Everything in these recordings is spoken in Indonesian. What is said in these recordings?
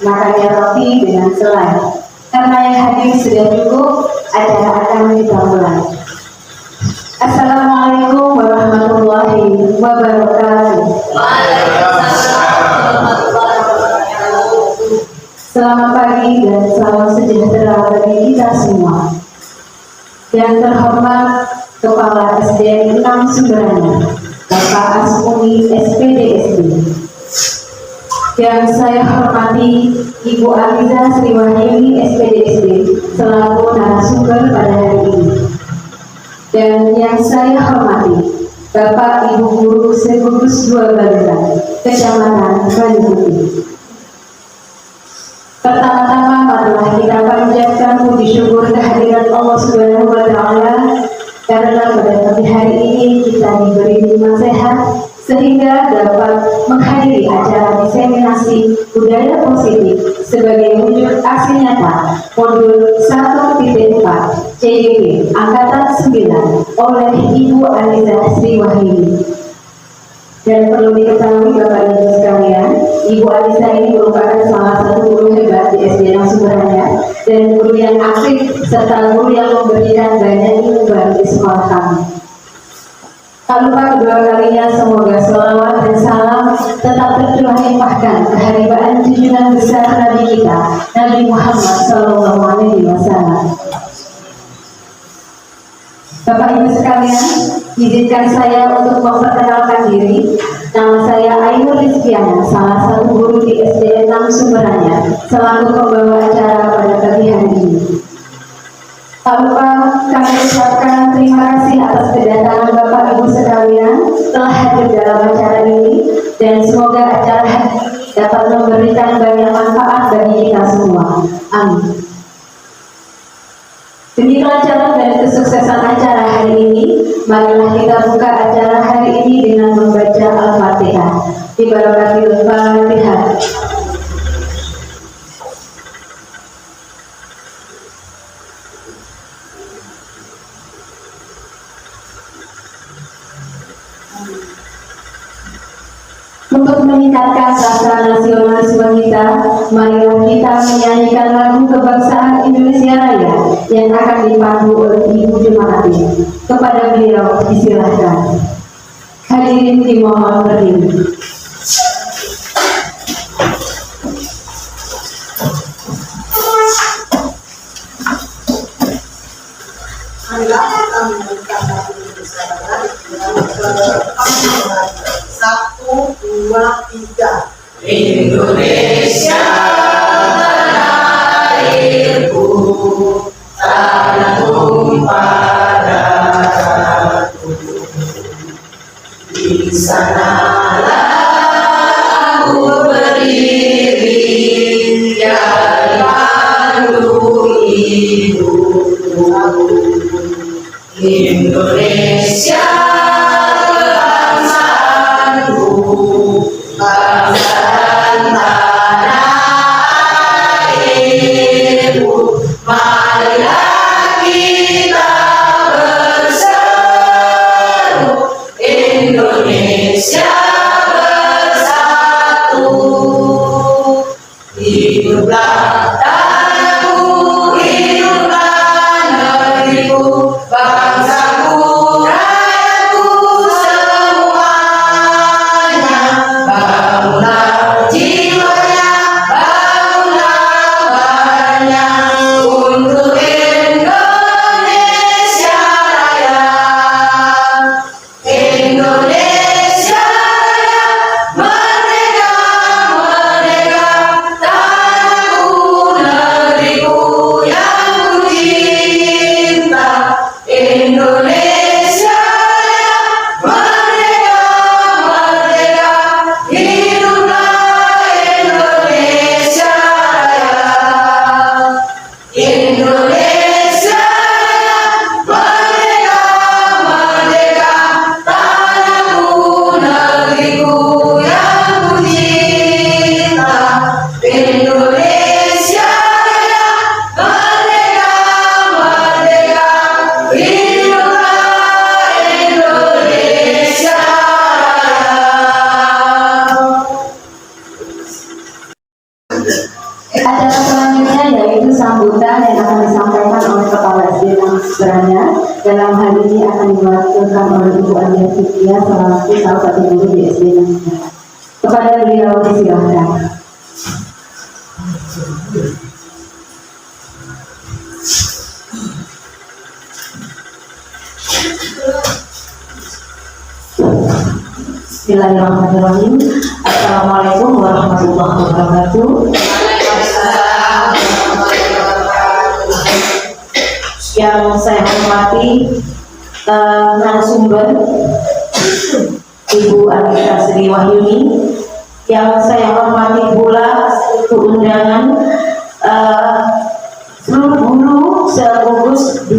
makannya roti dengan selai. Karena yang hadir sudah cukup, acara akan kita mulai. Assalamualaikum warahmatullahi wabarakatuh. Selamat pagi dan salam sejahtera bagi kita semua. Yang terhormat Kepala SDN 6 Sumberanya, Bapak Asmuni SPDSD. Yang saya hormati Ibu Aliza Sriwahyuni SPDSD selaku narasumber pada hari ini. Dan yang saya hormati Bapak Ibu Guru Segugus 2 Baluran, Kecamatan Banyuwangi. Pertama-tama marilah kita panjatkan puji syukur kehadiran Allah Subhanahu wa Ta'ala, karena pada pagi hari ini kita diberi nikmat sehat sehingga dapat menghadiri acara diseminasi budaya positif sebagai wujud aksi nyata modul 1.4 CDP Angkatan 9 oleh Ibu Aliza Sriwahyuni. Dan perlu diketahui Bapak Ibu sekalian, Ibu Aliza ini merupakan salah satu guru hebat di SDN Sumberanya dan guru yang aktif serta guru yang memberikan banyak ilmu baru di sekolah kami. Tak lupa kedua kalinya semoga sholawat dan salam tetap tercurah limpahkan keharibaan junjungan besar Nabi kita, Nabi Muhammad SAW. Bapak Ibu sekalian, izinkan saya untuk memperkenalkan diri. Nama saya Ainur Rizkiana, salah satu guru di SDN 6 Sumberanya, selaku pembawa acara pada pagi hari ini. Tak lupa kami ucapkan terima kasih atas kedatangan Bapak Ibu sekalian telah hadir dalam acara ini, dan semoga acara hari ini dapat memberikan banyak manfaat bagi kita semua. Amin. Demi kelancaran dan kesuksesan acara hari ini, marilah kita buka acara hari ini dengan membaca Al-Fatihah. Bibarakatil Fatihah. Untuk meningkatkan rasa nasionalisme kita, marilah kita menyanyikan lagu kebangsaan Indonesia Raya yang akan dipandu oleh Ibu Jemaati. Kepada beliau disilahkan. Hadirin dimohon berdiri. Marilah kita menyanyikan lagu Indonesia Raya dengan kebangsaan. 1, 2, 3. Indonesia tanah airku, tanah tumpah darahku. Di sanalah aku berdiri dan pandu hidupku. Indonesia bangsa dan tanah airku, marilah kita berseru, Indonesia bersatu. Hiduplah tanahku, hiduplah negeriku, bangsaku, Acara selanjutnya yaitu sambutan yang akan disampaikan oleh Kepala SD Beranya. Dalam hal ini akan diwakilkan oleh Ibu Adia Fitia selaku salah satu guru di SD Beranya. Kepada beliau disilahkan. Bismillahirrahmanirrahim. Assalamualaikum warahmatullahi wabarakatuh. Yang saya hormati narasumber Ibu Anita Sri Wahyuni, yang saya hormati pula undangan seluruh guru segugus 2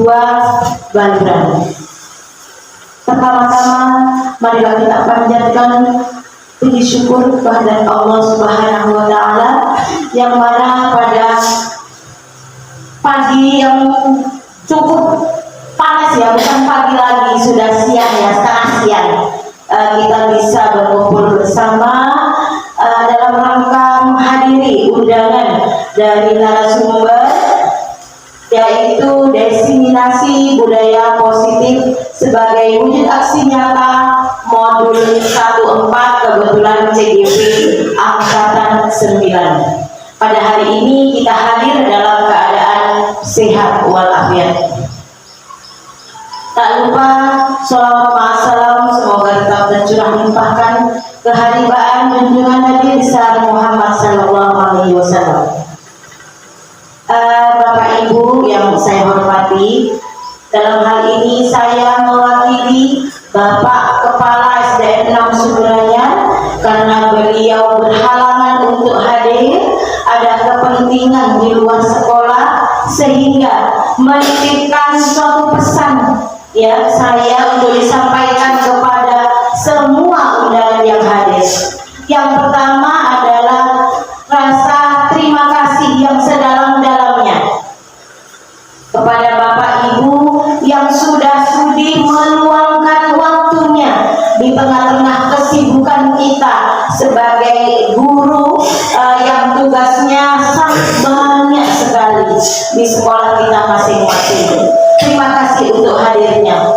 Bandran. Pertama-tama marilah kita panjatkan puji syukur kepada Allah Subhanahu wa taala yang mana pada pagi yang cukup panas ya, bukan pagi lagi, sudah siang ya, setengah siang, kita bisa berkumpul bersama dalam rangka menghadiri undangan dari narasumber, yaitu diseminasi budaya positif sebagai wujud aksi nyata modul 14 kebetulan CGP Angkatan 9. Pada hari ini kita hadir dalam keadaan sehat walafiat. Tak lupa sholawat ma'asalam semoga tetap tercurah limpahkan keharibaan junjungan Nabi besar Muhammad sallallahu alaihi wasallam. Bapak Ibu yang saya hormati, dalam hal ini saya mewakili Bapak Kepala SDN 6 Subraya karena beliau berhalangan untuk hadir, ada kepentingan di luar sekolah, sehingga menitipkan suatu pesan ya saya untuk disampaikan kepada semua undangan yang hadir. Yang pertama adalah rasa terima kasih yang sedalam-dalamnya kepada Bapak Ibu yang sudah sudi meluangkan waktunya di tengah-tengah kesibukan kita sebagai guru yang tugasnya sangat banyak sekali di sekolah kita masing-masing. Terima kasih untuk hadirnya.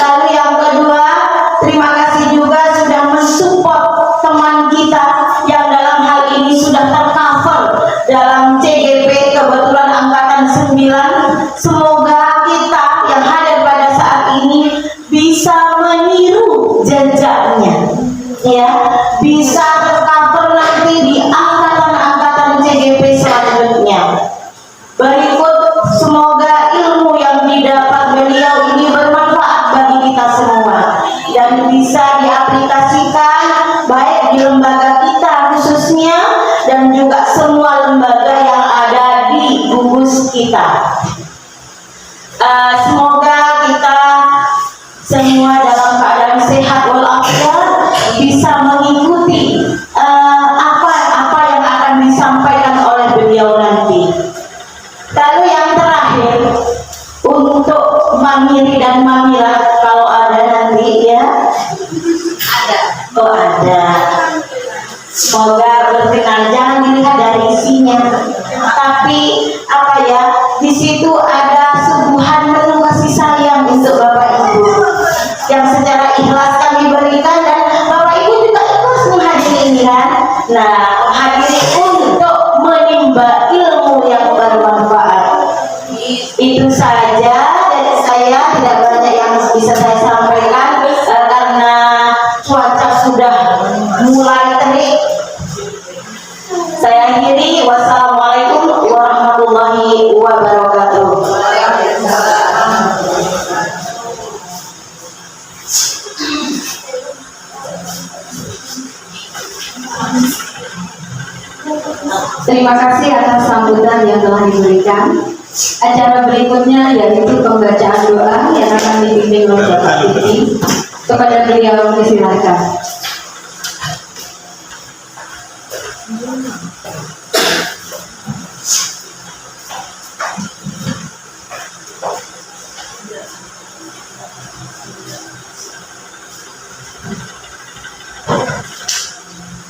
Lalu yang kedua, terima kasih juga sudah mensupport teman kita yang dalam hal ini sudah tercover dalam CGP kebetulan Angkatan 9. Semoga kita yang hadir pada saat ini bisa meniru jejaknya, ya, bisa tercover nanti di angkatan-angkatan CGP selanjutnya. Berikut, semoga ilmu yang didapat beliau ini bermanfaat bagi kita semua dan bisa diaplikasikan baik di lembaga kita khususnya dan juga semua lembaga yang ada di gugus kita. Semoga kita semua dalam keadaan sehat walafiat bisa mengikuti apa yang akan disampaikan oleh beliau nanti. Lalu yang terakhir, untuk Mamiri dan Mamira kalau ada nanti ya, ada. Semoga berkenan, jangan dilihat dari isinya, tapi apa ya, di situ ada suguhan penuh kasih sayang untuk Bapak Ibu yang secara ikhlas kami berikan, dan Bapak Ibu juga ikhlas menghadiri ini kan. Nah, menghadiri untuk menimba ilmu yang bermanfaat. Itu saja dari saya, tidak banyak yang bisa saya sampaikan karena cuaca sudah mulai terik. Saya akhiri, wassalamualaikum warahmatullahi wabarakatuh. Terima kasih atas sambutan yang telah diberikan. Acara berikutnya yaitu pembacaan doa yang akan dipimpin oleh Bapak Titi. Kepada beliau disilakan.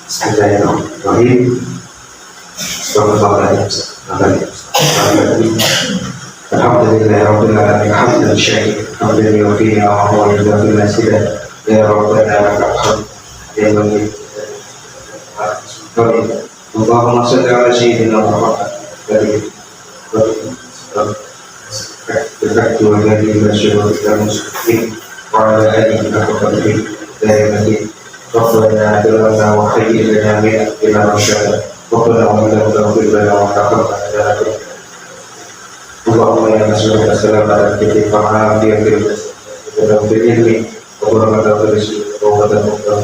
Bismillahirrahmanirrahim. Alhamdulillah hamdan syakir hamdan yufiina wa yudafi nasida ya rabbana lakal hamd ya rabbi Allahumma salli ala sayyidina Muhammad berkat dua dari masyarakat kita muslim wa ala alihi wa sahbihi dari Rabbana atilana wa khayyir lana min amrina rasyada Rabbana wa la tughfir lana wa taqabbal lana Allahumma ya Rasulullah sallallahu alaihi wa sallam dia dalam ilmi Allahumma taqabbal wa taqabbal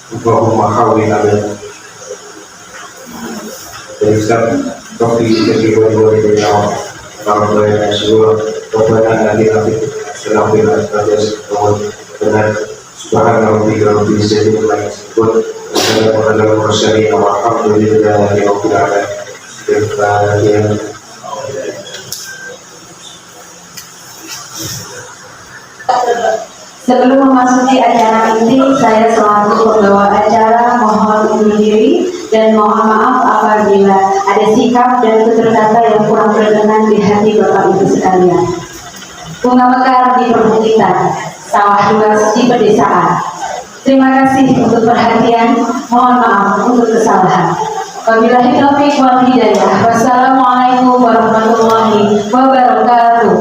Allahumma hawwin alaina Islam Rabbi jadi wa ilaina Rabbana syukur Rabbana atina fid dunya hasanah benar subhana rabbika rabbil izzati amma yasifun wa salamun alal mursalin walhamdulillahi rabbil alamin. Sebelum memasuki acara inti, saya selaku pembawa acara mohon undur diri dan mohon maaf apabila ada sikap dan tutur kata yang kurang berkenan di hati Bapak Ibu sekalian. Bunga mekar di perbukitan, sawah luas di pedesaan. Terima kasih untuk perhatian, mohon maaf untuk kesalahan. Wabillahi taufiq wal hidayah. Wassalamualaikum warahmatullahi wabarakatuh.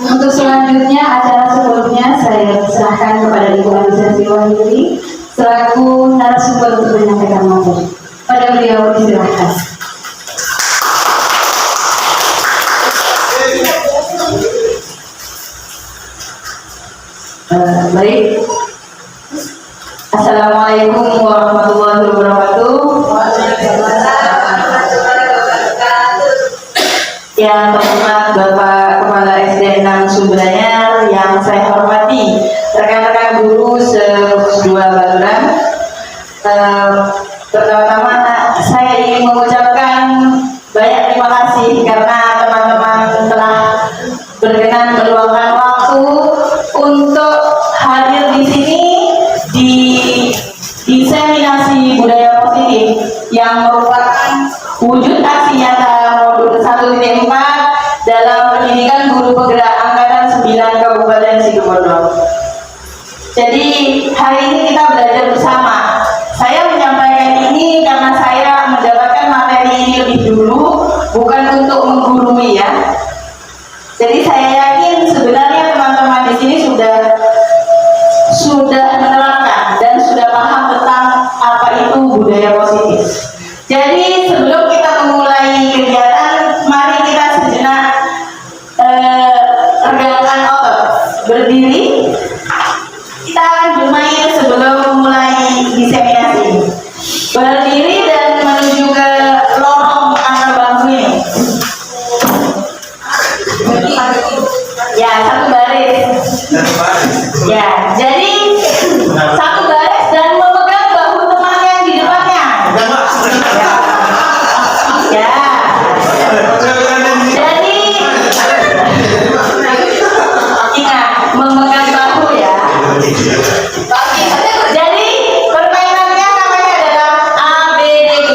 Untuk selanjutnya, acara sebelumnya saya serahkan kepada Ibu Anissa Wahyudi selaku narasumber untuk menyampaikan materi. Pada beliau disilahkan. Baik. Assalamualaikum warahmatullahi wabarakatuh. Yang terhormat Bapak Kepala SD 6 Sumberanyar, yang saya hormati rekan-rekan guru se-2 Baluran. Pertama-tama saya ingin mengucapkan banyak terima kasih karena teman-teman telah berkenan meluangkan waktu untuk hadir di sini di diseminasi budaya positif yang merupakan wujud aksi nyata modul 1.4 dalam pendidikan guru penggerak angkatan 9 Kabupaten Situbondo. Jadi hari ini kita belajar bersama. Saya menyampaikan ini karena saya mendapatkan materi ini lebih dulu, bukan untuk menggurui ya. Jadi saya yakin sebenarnya teman-teman di sini sudah menerapkan dan sudah paham tentang apa itu budaya positif. Jadi sebelum kita memulai kegiatan, mari kita sejenak regangkan otot, berdiri. Kita akan bermain sebelum memulai diseminasi. Berdiri dan menuju ke lorong antar bangku ini. Ya, satu baris. Ya, jadi satu baris dan memegang bahu teman yang di depannya. Ya. Jadi ingat memegang bahu ya. Jadi permainannya namanya adalah ABDG.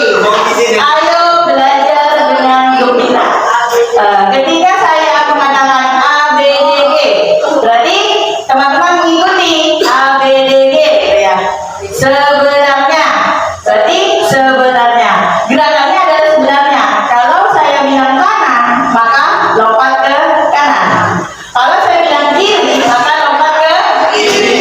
Ayo belajar dengan gembira. Ketika saya mengatakan ABDG, berarti teman-teman mengikuti ABDG ya. Sebenarnya, berarti sebenarnya. Gerakannya adalah sebenarnya. Kalau saya bilang kanan, maka lompat ke kanan. Kalau saya bilang kiri, maka lompat ke kiri.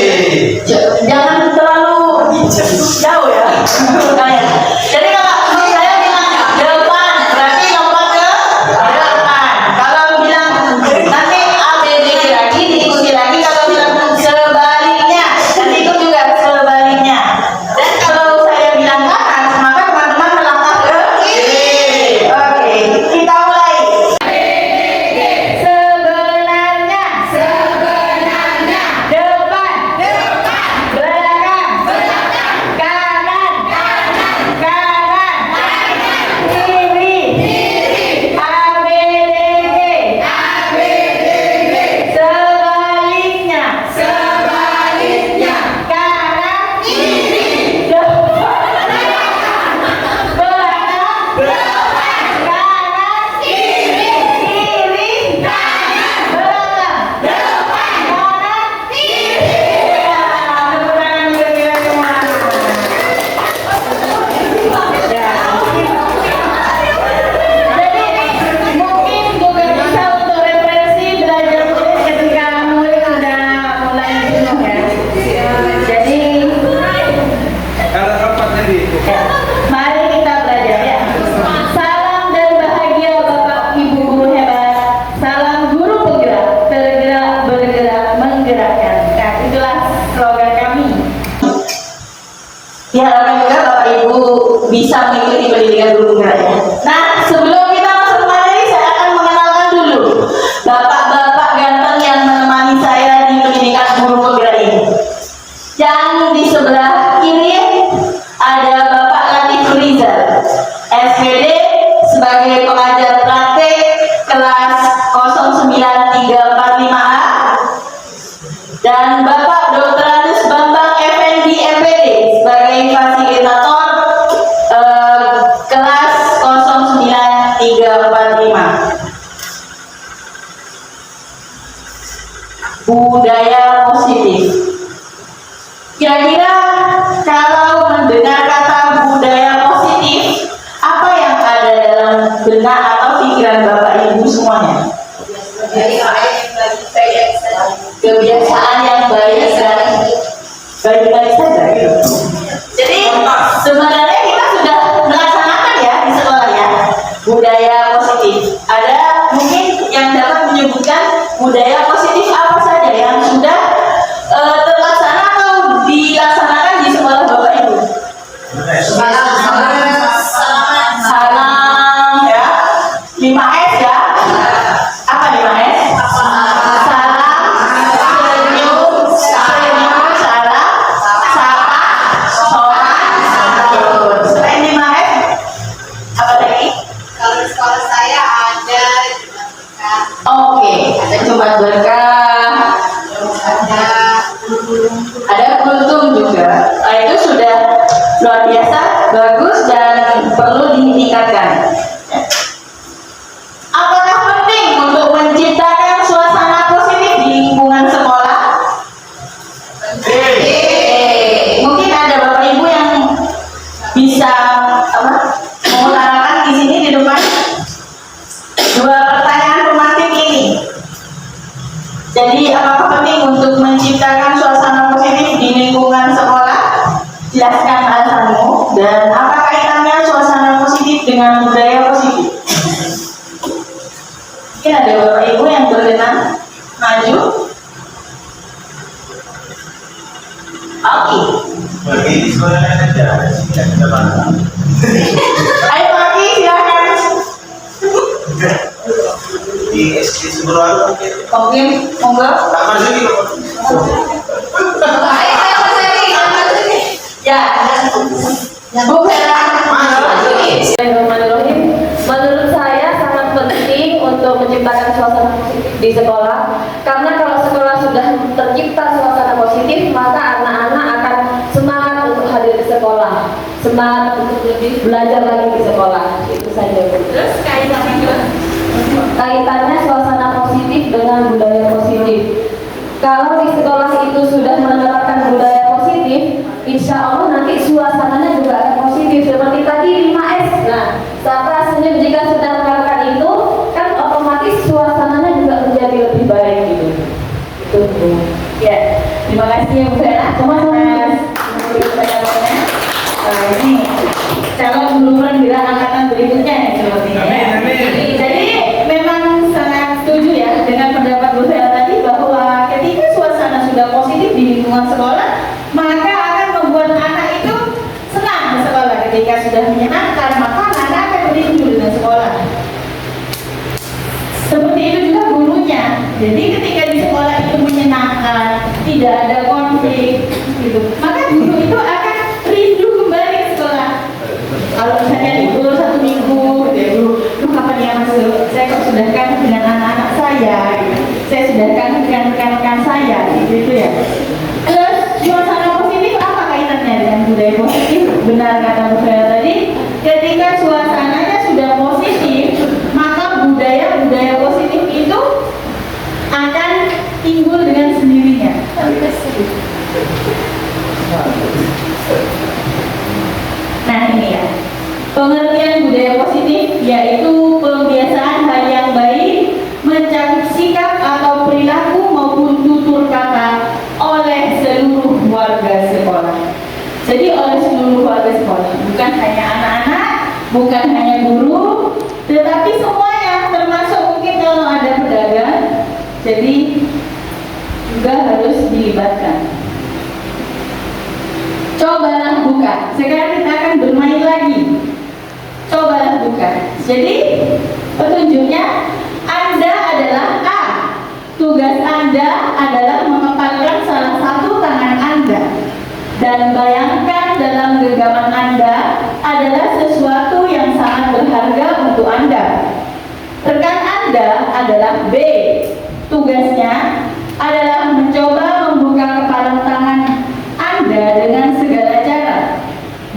Ya, mari kita belajar ya. Salam dan bahagia Bapak Ibu guru hebat. Salam guru penggerak, tergerak, bergerak, menggerakkan. Nah, itulah slogan kami. Diharapkan juga Bapak Ibu bisa mengikuti pendidikan guru penggerak ya. Nah, sebelum kita masuk ke materi, saya akan mengenalkan dulu bapak-bapak ganteng yang menemani saya di pendidikan guru penggerak ini. Yang di sebelah kiri ada Bapak Latif Rizal, SPD sebagai pengajar praktek kelas 09345A, dan Bapak Dr. Andes Bambang Effendi MPD sebagai fasilitator kelas 09345. Budaya positif. Kira-kira kalau mendengar kata budaya positif, apa yang ada dalam benak atau pikiran Bapak Ibu semuanya? Kebiasaan yang baik dan baik-baik saja gitu. Jadi sebenarnya kita sudah melaksanakan ya di sekolah ya budaya positif. Ada mungkin yang dapat menyebutkan budaya positif apa saja yang sudah terlaksana atau dilaksanakan di sekolah Bapak Ibu? Salam ya, 5S ya. Apa 5S? Salam, senyum, salam, sapa, sopan, santun. Selain 5S, apa lagi? Kalau di sekolah saya ada Jumat Berkah, Oke, ada Jumat Berkah, ada kultum juga. Nah, itu sudah luar biasa, bagus dan perlu ditingkatkan. Apakah penting untuk menciptakan suasana positif di lingkungan sekolah? Mungkin ada Bapak Ibu yang bisa mengutarakan di sini di depan dua pertanyaan romantik ini. Jadi apakah penting untuk menciptakan suasana positif di lingkungan sekolah? Jelaskan alasanmu dan apa kaitannya suasana positif dengan budaya positif? Mungkin ada Bapak Ibu yang berkenan maju. Oke. Bagi di sekolah ada kita bangga. Ayo Maki, silakan. Di SD Sumberwaru mungkin. Oke, monggo. Apa sih? Ya, Bu Vera. Bismillahirrahmanirrahim. Menurut saya sangat penting untuk menciptakan suasana positif di sekolah, karena kalau sekolah sudah tercipta suasana positif, maka anak-anak akan semangat untuk hadir di sekolah, semangat untuk lebih belajar lagi di sekolah. Itu saja. Terus Kaitannya suasana positif dengan budaya positif. Kalau di sekolah itu sudah menerapkan budaya positif, insya Allah nanti suasananya juga akan positif. Seperti tadi 5S. Nah, sapa, senyum, jika sudah melakukan itu, kan otomatis suasananya juga menjadi lebih baik gitu. Itu Bu. ya, terima kasih ya Bu Vera. Mas. Nah, ini calon guru penggerak angkatan berikutnya ya sepertinya. Ya. Jadi memang sangat setuju ya dengan pendapat Bu Vera tadi bahwa ketika suasana sudah positif di lingkungan sekolah, maka akan membuat anak itu senang di sekolah. Ketika sudah menyenangkan, maka anak akan merindu dengan sekolah. Seperti itu juga gurunya. Jadi ketika di sekolah itu menyenangkan, tidak ada konflik, gitu, maka guru itu akan rindu kembali ke sekolah. Kalau misalnya libur 1 minggu, kapan dia masuk? Saya kok sudah kangen dengan anak-anak saya, gitu. Saya sudah kangen dengan rekan-rekan saya, gitu ya. Terus suasana positif apa kaitannya dengan budaya positif? Benar kata Bu Vera tadi, ketika suasananya sudah positif, maka budaya positif itu akan timbul dengan sendirinya. Nah ini ya, pengertian budaya positif yaitu pembiasaan hal yang baik, mencakup sikap atau perilaku maupun tutur kata oleh hanya anak-anak, bukan hanya guru, tetapi semuanya, termasuk mungkin kalau ada pedagang, jadi juga harus dilibatkan. Cobalah buka. Sekarang kita akan bermain lagi. Cobalah buka. Jadi petunjuknya, Anda adalah A. Tugas Anda adalah mengepalkan salah satu tangan Anda. Dan bayangkan dalam genggaman Anda adalah sesuatu yang sangat berharga untuk Anda. Rekan Anda adalah B. Tugasnya adalah mencoba membuka kepalan tangan Anda dengan segala cara.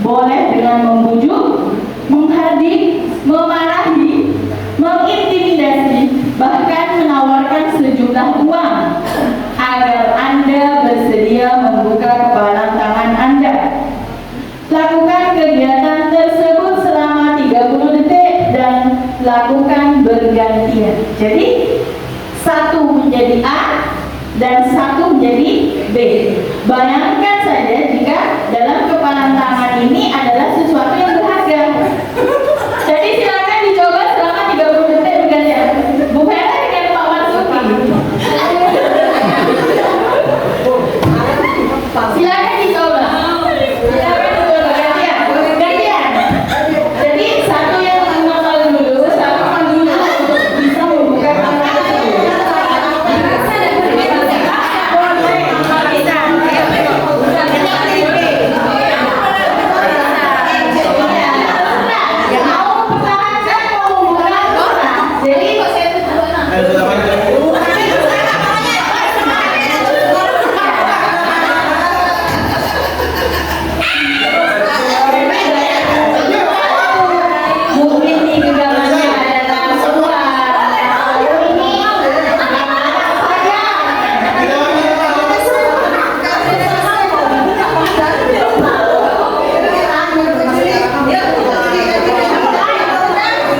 Boleh dengan membujuk, menghardik, memarahi, mengintimidasi, bahkan menawarkan sejumlah uang agar Anda bersedia membuka kepalan tangan Anda. Lakukan kegiatan tersebut selama 30 detik dan lakukan bergantian. Jadi satu menjadi A dan satu menjadi B. Bayangkan saja jika dalam kepalan tangan ini adalah sesuatu yang berharga. Jadi silakan dicoba selama 30 detik bergantian. Bu Vera dengan Pak Marsuki. Silakan dicoba. Silakan dicoba gantian. Gantian. Jadi satu yang mengenal dulu, satu yang dulu untuk bisa membuka tangan tersebut.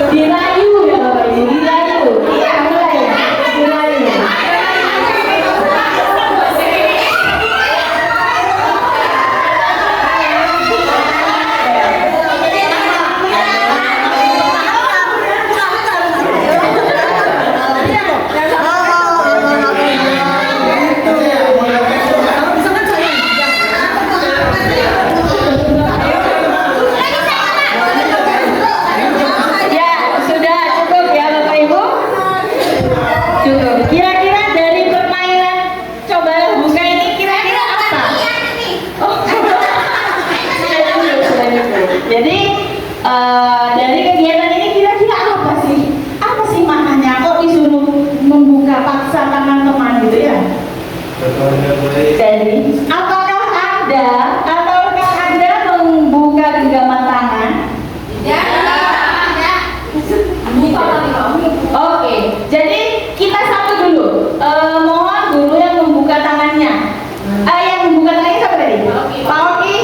Dirayu ya Bapak Ibu, dirayu. Iya, mulai. Dirayu. Ya, sudah cukup ya Bapak Ibu? Cukup. Kira-kira dari permainan cobalah buka ini kira-kira apa? Oh, sudah cukup. Jadi dari kegiatan ini kira-kira apa sih? Apa sih maknanya? Kok disuruh membuka paksa tangan teman gitu ya? Jadi, apakah Anda atau rekan Anda membuka genggaman tangan? Oke, jadi kita satu dulu. Mohon guru yang membuka tangannya. Yang membuka tangannya siapa tadi? Pak Oki,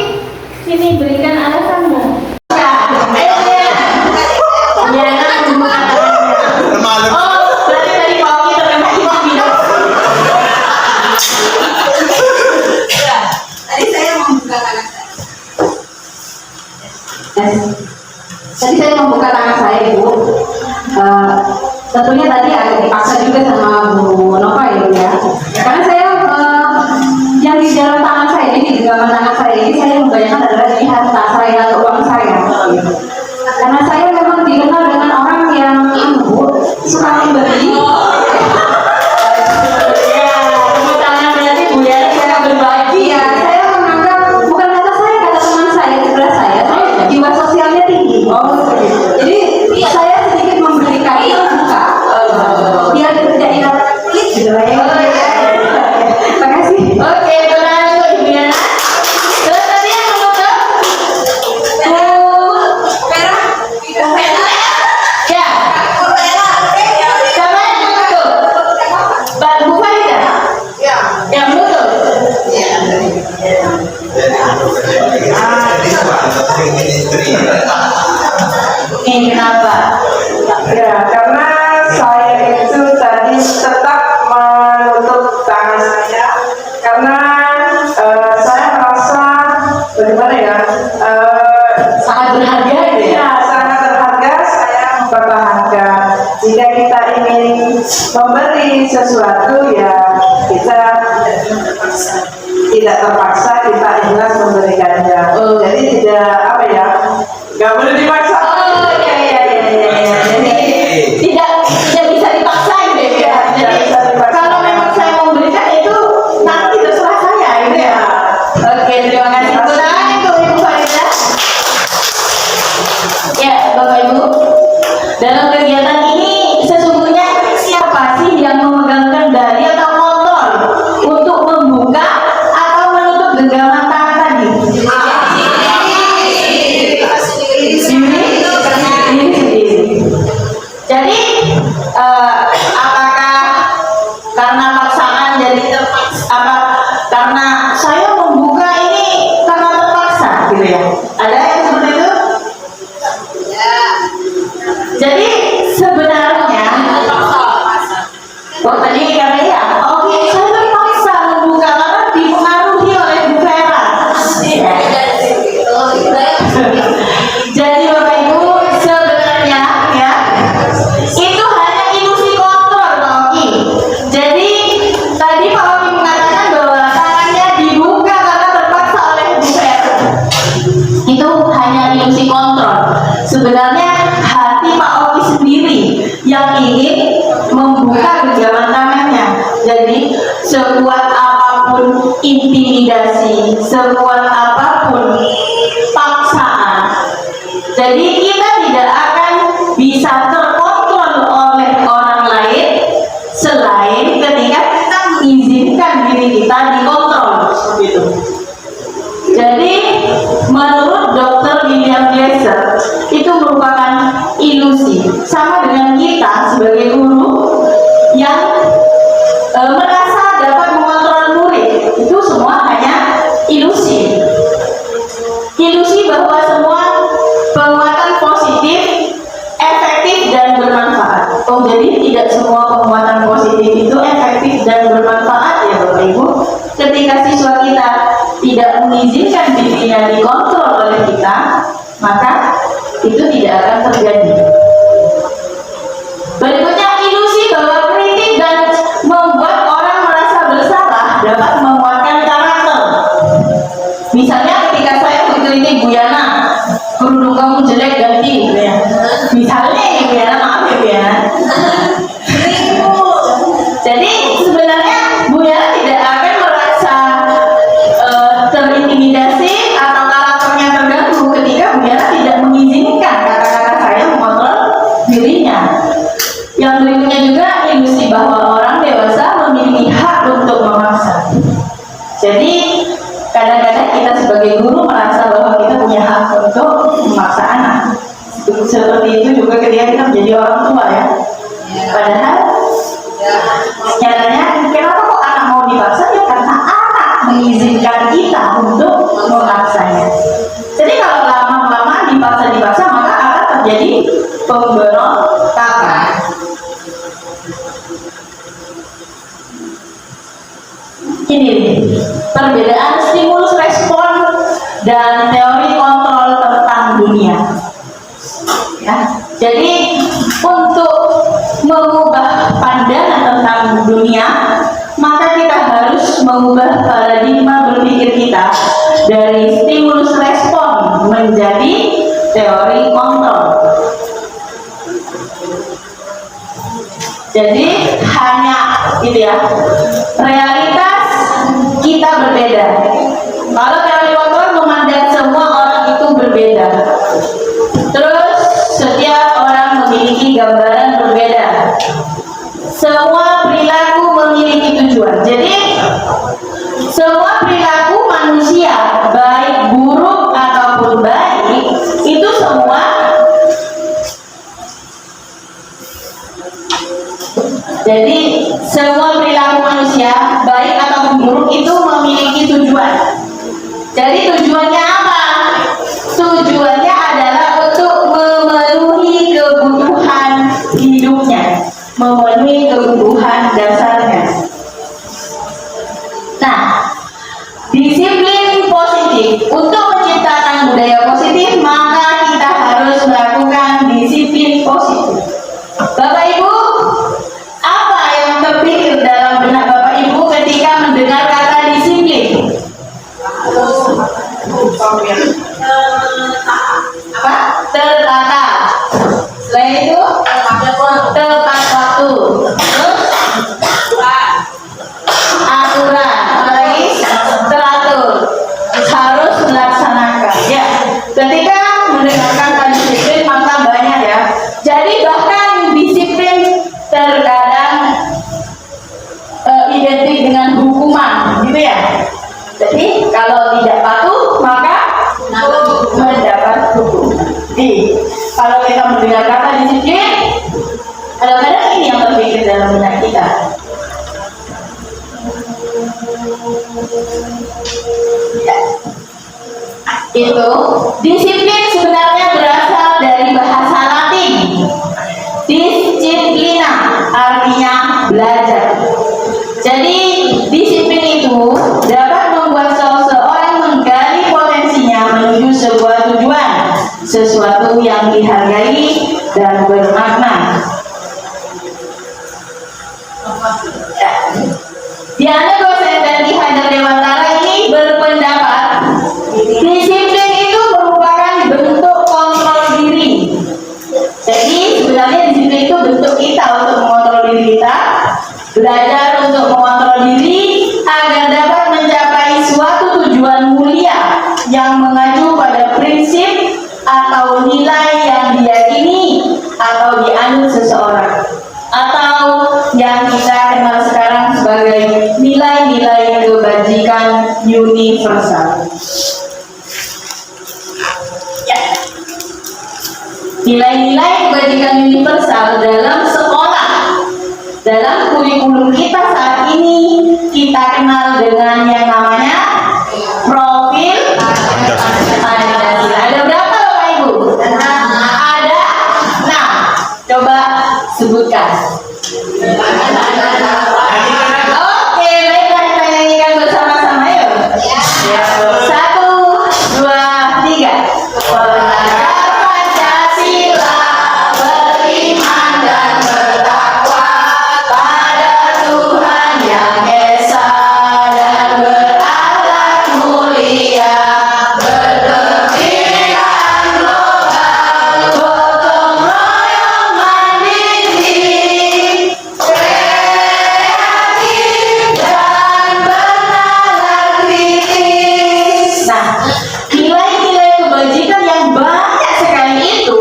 sini berikan alasanmu. Ya, membuka tangannya. Oh, berarti tadi Pak Oki terkena video. Tadi saya membuka tangan saya. Tadi saya membuka tangan saya, Ibu. Tentunya tadi agak dipaksa juga sama Bu Nova ya. Karena saya yang di dalam tangan saya ini, di genggaman tangan saya ini, saya membayangkan adalah ini harta saya atau uang saya. Karena saya memang dikenal dengan orang yang suka memberi. Ya, tepuk tangan berarti Bu ya, saya berbagi ya. Saya menganggap bukan kata saya, kata teman saya, sebelah saya jiwa sosialnya tinggi. Jadi saya sedikit memberikan itu buka. Biar terjadi klik gitu lah ya. Terima kasih. Oke, berlanjut Ibu Yana. Terus tadi yang menutup Vera, ya. Siapa yang menutup? Bu Farida. Yang menutup. Ini kenapa? Ya, karena saya itu tadi tetap menutup tangan saya karena saya merasa bagaimana ya, Sangat berharga gitu ya. Ya, sangat berharga. Saya mempertahankan. Jika kita ingin memberi sesuatu, ya kita tidak terpaksa, kita ikhlas memberikannya. Jadi tidak apa ya, nggak boleh dipaksa. Oh iya. Jadi tidak bisa dipaksa gitu ya. Jadi kalau memang saya mau berikan itu nanti terserah saya gitu ya. Oke, terima kasih. Tunai untuk Ibu Farida. Ya, Bapak Ibu. Dalam kegiatan ini sesungguhnya siapa sih yang memegang kendali atau kontrol untuk membuka atau menutup genggaman tangan tadi? Diri sendiri. Jadi apakah karena paksaan jadi terpaksa? Apa karena saya membuka ini karena terpaksa gitu ya? Ada yang seperti itu? Jadi sebenarnya tadi karena ya, oke, saya terpaksa membuka karena dipengaruhi oleh Bu Vera. Jadi Bapak Ibu, sebenarnya ya itu hanya ilusi kontrol Pak Oki. Jadi tadi Pak Oki mengatakan bahwa tangannya dibuka karena terpaksa oleh Bu Vera. Itu hanya ilusi kontrol. Sebenarnya hati Pak Oki sendiri yang ingin membuka genggaman tangannya. Jadi sekuat apapun intimidasi, sekuat apapun paksaan, jadi kita tidak akan bisa terkontrol oleh orang lain selain ketika kita mengizinkan diri kita dikontrol seperti itu. Jadi menurut Dr. William Glasser itu merupakan ilusi, sama dengan kita sebagai guru yang merasa dapat mengontrol murid. Itu semua hanya ilusi. Ilusi bahwa semua penguatan positif, efektif dan bermanfaat. Oh, jadi tidak semua penguatan positif itu efektif dan bermanfaat ya Bapak Ibu. Ketika siswa kita tidak mengizinkan dirinya dikontrol oleh kita, maka itu tidak akan terjadi. Berikutnya ilusi bahwa kritik dan membuat orang merasa bersalah dapat menguatkan karakter. Misalnya ketika saya mengkritik Bu Yana, kerudung kamu jelek ganti gitu ya. Misalnya ya Bu Yana, maaf ya Bu Yana. Jadi sebenarnya Bu Yana tidak akan merasa terintimidasi atau karakternya terganggu ketika Bu Yana tidak mengizinkan kata-kata saya mengontrol dirinya. Yang berikutnya juga ilusi bahwa orang dewasa memiliki hak untuk memaksa. Jadi kadang-kadang kita sebagai guru merasa bahwa kita punya hak untuk memaksa anak. Seperti itu juga ketika kita menjadi orang tua ya. Padahal nyatanya kenapa kok anak mau dipaksa ya karena anak mengizinkan kita untuk memaksanya. Jadi kalau lama-lama dipaksa maka akan terjadi pemberontakan. Ini perbedaan stimulus respon dan teori kontrol tentang dunia. Ya, jadi untuk mengubah pandangan tentang dunia, maka kita harus mengubah paradigma berpikir kita dari stimulus respon menjadi teori kontrol. Jadi hanya gitu ya, realitas kita berbeda. Kalau teori kontrol memandang semua orang itu berbeda. Terus setiap orang memiliki gambaran berbeda. Semua perilaku memiliki tujuan. Jadi semua perilaku manusia, baik buruk ataupun baik, itu semua perilaku manusia, baik ataupun buruk, itu memiliki tujuan. Jadi tujuannya apa? Tujuannya adalah untuk memenuhi kebutuhan hidupnya, memenuhi kebutuhan dasarnya. Nah, disiplin positif untuk menciptakan budaya positif, maka disiplin. Apa? Tertata. Selain itu tepat waktu. Terus aturan. Apalagi teratur. Harus melaksanakan. Ya. Ketika mendengarkan kata disiplin maka banyak ya. Jadi bahkan disiplin terkadang identik dengan hukuman, gitu ya. Jadi kalau tidak patuh maka mendapat hukuman. Jadi kalau kita mendengar kata disiplin, kadang-kadang ini yang terpikir dalam benak kita. Ya. Itu disiplin sebenarnya berasal dari bahasa Latin. Disciplina artinya belajar. Jadi disiplin itu dapat membuat seseorang menggali potensinya menuju sebuah tujuan, sesuatu yang dihargai dan bermakna. Ya. Diana dosen dan Ki Hajar Dewantara ini berpendapat disiplin itu merupakan bentuk kontrol diri. Jadi sebenarnya disiplin itu bentuk kita untuk mengontrol diri kita, belajar untuk mengontrol diri agar dapat mencapai suatu tujuan mulia yang mengacu pada prinsip atau nilai yang diyakini atau dianut seseorang, atau yang kita kenal sekarang sebagai nilai-nilai kebajikan universal. Ya. Nilai-nilai kebajikan universal dalam sekolah, dalam kurikulum kita saat ini kita kenal dengan yang namanya profil Pancasila. Ada berapa Bapak Ibu? Ada 6. Coba sebutkan. Oke, baiklah kita nyanyikan bersama-sama yuk. 1, 2, 3. Pancasila beriman dan bertakwa pada Tuhan yang Esa dan berakhlak mulia, berkepentingan global, gotong royong mandiri, kreatif dan bernalar kritis. Nah, nilai-nilai kebajikan yang banyak sekali itu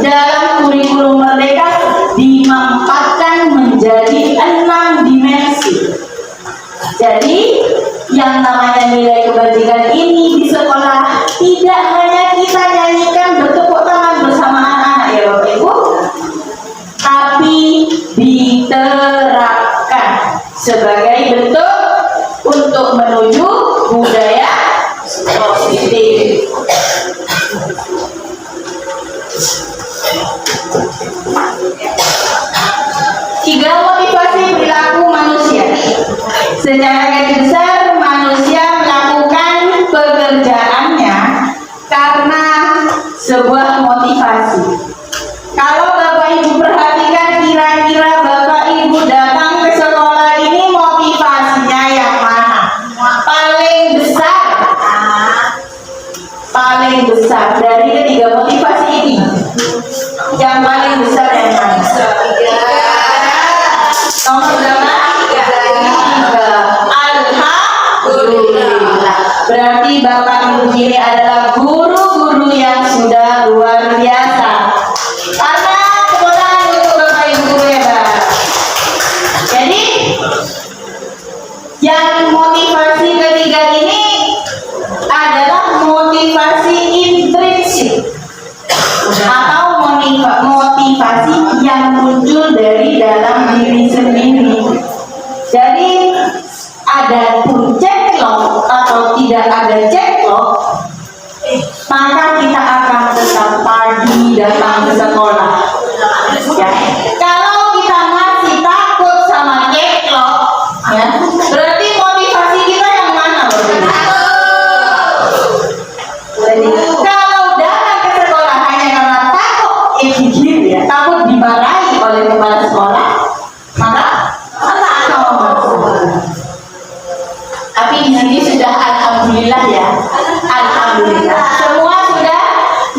dalam kurikulum Merdeka dimampatkan menjadi 6 dimensi. Jadi, yang namanya nilai kebajikan ini di sekolah tidak hanya kita nyanyikan bertepuk tangan bersama anak-anak ya Bapak Ibu, tapi diterapkan sebagai bentuk untuk menuju budaya positif. Tiga motivasi perilaku manusia. Secara garis besar manusia melakukan pekerjaannya karena sebuah motivasi. Kalau Bapak Ibu perhatikan, kira-kira Bapak Ibu datang ke sekolah ini motivasinya yang mana? Paling besar. Paling besar dari ketiga motivasi ini, yang paling besar yang mana? Nomor berapa? 3. Alhamdulillah. Berarti Bapak Ibu ini adalah guru-guru yang sudah luar biasa. Karena sekolah untuk Bapak Ibu guru hebat. Jadi yang motivasi ketiga ini adalah motivasi intrinsik atau motivasi yang muncul dari dalam diri sendiri. Jadi ada pun ceklo atau tidak ada ceklo, maka kita akan tetap pagi datang ke sekolah. Ya. Kalau kita masih takut sama ceklo, ya, berarti motivasi kita yang mana, Bapak? Jadi, kalau datang ke sekolah hanya karena takut, ya, takut dimarahi oleh kepala sekolah, maka akan masuk. Tapi di sini Ini sudah alhamdulillah ya. Alhamdulillah. Semua sudah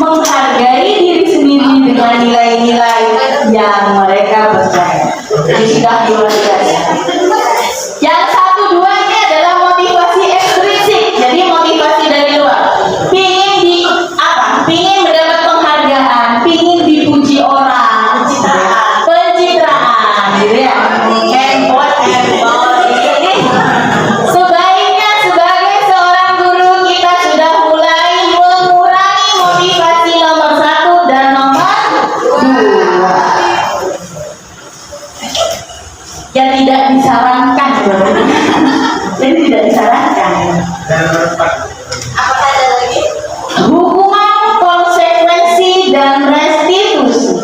menghargai diri sendiri dengan nilai-nilai yang mereka percaya. Ini sudah luar biasa. Yang satu dua ini adalah motivasi ekstrinsik. Jadi motivasi dari luar. Pingin di apa? Pingin mendapat penghargaan, pingin dipuji orang, pencitraan, gitu ya. Handphone. Ini sebaiknya sebagai seorang guru kita sudah mulai mengurangi motivasi nomor 1 dan nomor 2. Yang tidak disarankan, jadi tidak disarankan. Apakah ada lagi? Hukuman, konsekuensi, dan restitusi.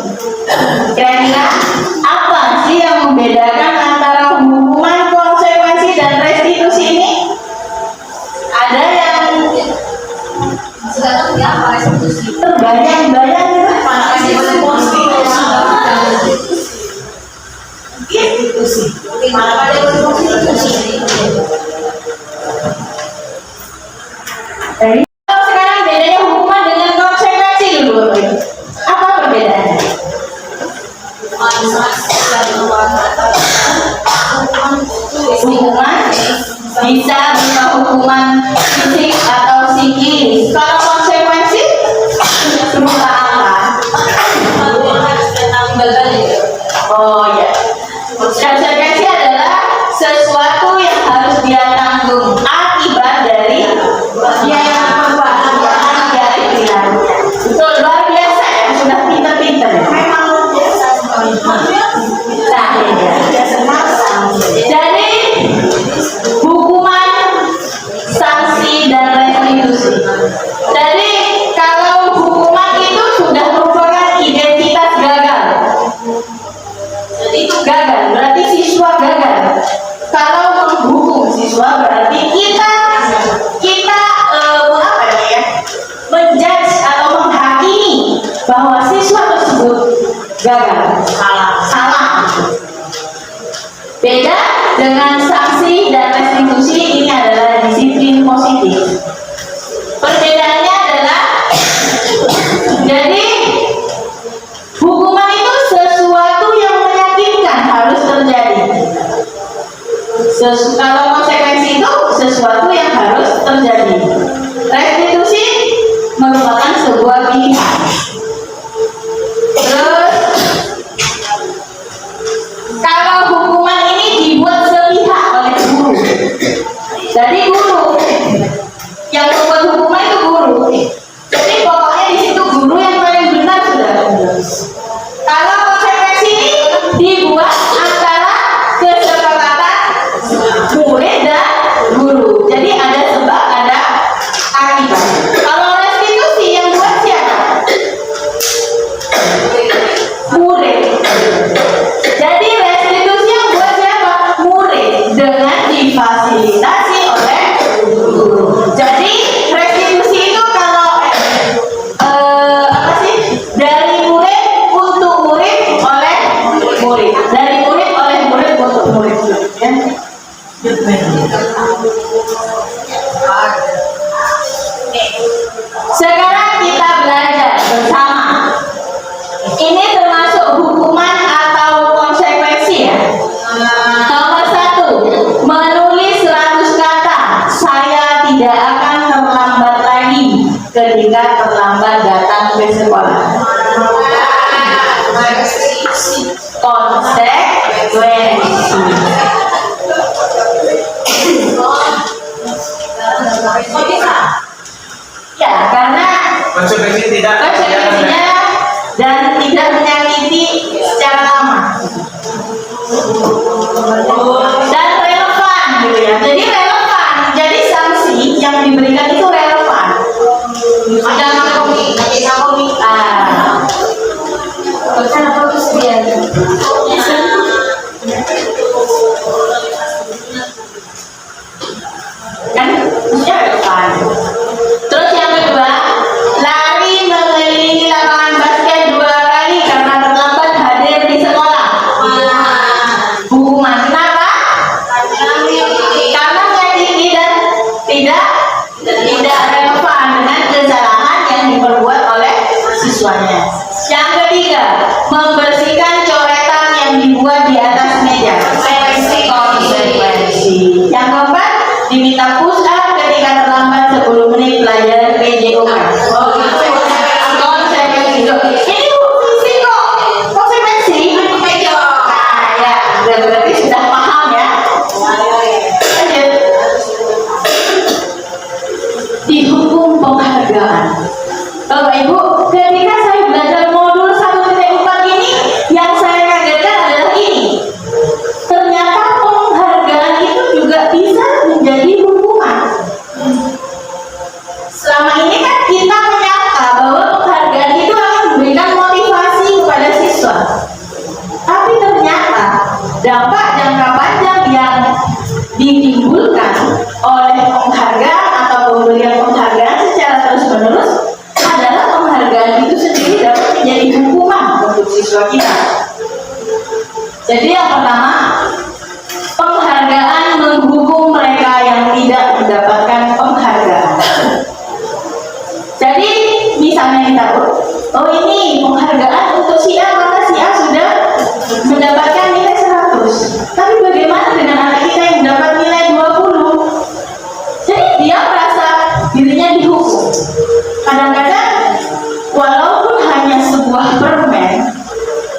Kira-kira apa sih yang membedakan antara hukuman, konsekuensi, dan restitusi ini? Ada yang Sekarang dia apa restitusi? terbayang-bayang gitu. Restitusi. Mana ada restitusi? Jadi kalau sekarang bedanya hukuman dengan konsekuensi dulu. Apa perbedaannya? Hukuman bisa berupa hukuman fisik atau psikis. Kalau konsekuensi berupa apa? Oh ya, konsekuensi adalah sesuatu yang harus dia tanggung akibat dari dia yang perbuatan dari perilakunya. Betul, luar biasa ya, sudah pintar-pintar. Memang luar biasa sekali. Jadi hukuman, sanksi, dan restitusi. Jadi kalau hukuman itu sudah merupakan identitas gagal. Jadi itu gagal, berarti siswa gagal. Kalau menghukum siswa berarti kita apa ya? Menjudge atau menghakimi bahwa siswa tersebut gagal, salah. Beda dengan sanksi dan restitusi, ini adalah disiplin positif. Perbedaannya adalah, jadi hukuman itu sesuatu yang menyakitkan harus terjadi. Kalau konsekuensi itu sesuatu yang harus terjadi. Restitusi merupakan sebuah pilihan. Terus kalau hukuman ini dibuat sepihak oleh guru, jadi guru yang membuat hukuman itu guru. Jadi pokoknya di situ guru yang paling benar sudah. Kalau konsekuensi ini dibuat antara kesepakatan murid dan guru. Jadi ada sebab, ada akibat. Kalau restitusi yang buat siapa? Murid. Jadi restitusi yang buat siapa? Murid, dengan difasilitasi oleh guru. Jadi restitusi itu kalau apa sih? Dari murid untuk murid oleh murid. Dari murid oleh murid untuk murid. Ya. Sekarang kita belajar bersama. Ini termasuk hukuman atau konsekuensi ya. Nomor 1, menulis 100 kata. Saya tidak akan terlambat lagi ketika terlambat datang ke sekolah. Konsekuensi. Ya, karena konsekuensinya dan tidak menyakiti secara lama dan relevan gitu ya. Jadi relevan. Jadi sanksi yang diberikan itu relevan. Ada komik. Kenapa harus dia? Kan harusnya relevan. Terus yang kedua, lari mengelilingi lapangan basket 2 kali karena terlambat hadir di sekolah. Hukuman kenapa? Karena menyakiti dan siswanya. Yang ketiga, membersihkan coretan yang dibuat di atas meja. Konsekuensi. Yang keempat, diminta push up ketika terlambat 10 menit pelajaran PJOK. Konsekuensi. Ini fungsi kok. Konsekuensi. Nah, ya, berarti sudah paham ya. Lanjut. Dihukum penghargaan. Bapak Ibu, ketika saya belajar modul 1.4 ini, yang saya kagetkan adalah ini. Ternyata penghargaan itu juga bisa menjadi hukuman. Selama ini kan kita menyangka bahwa penghargaan itu akan memberikan motivasi kepada siswa. Tapi ternyata dampak jangka panjang yang ditimbulkan oleh penghargaan atau pemberian penghargaan secara terus-menerus adalah penghargaan itu sendiri dapat menjadi hukuman untuk siswa kita. Jadi yang pertama, penghargaan menghukum mereka yang tidak mendapatkan penghargaan. Jadi misalnya kita oh ini penghargaan untuk si A, maka si A sudah mendapatkan nilai 100. Tapi bagaimana dengan anak kita yang mendapat nilai 20? Jadi dia merasa dirinya dihukum. Kadang-kadang walaupun hanya sebuah permen,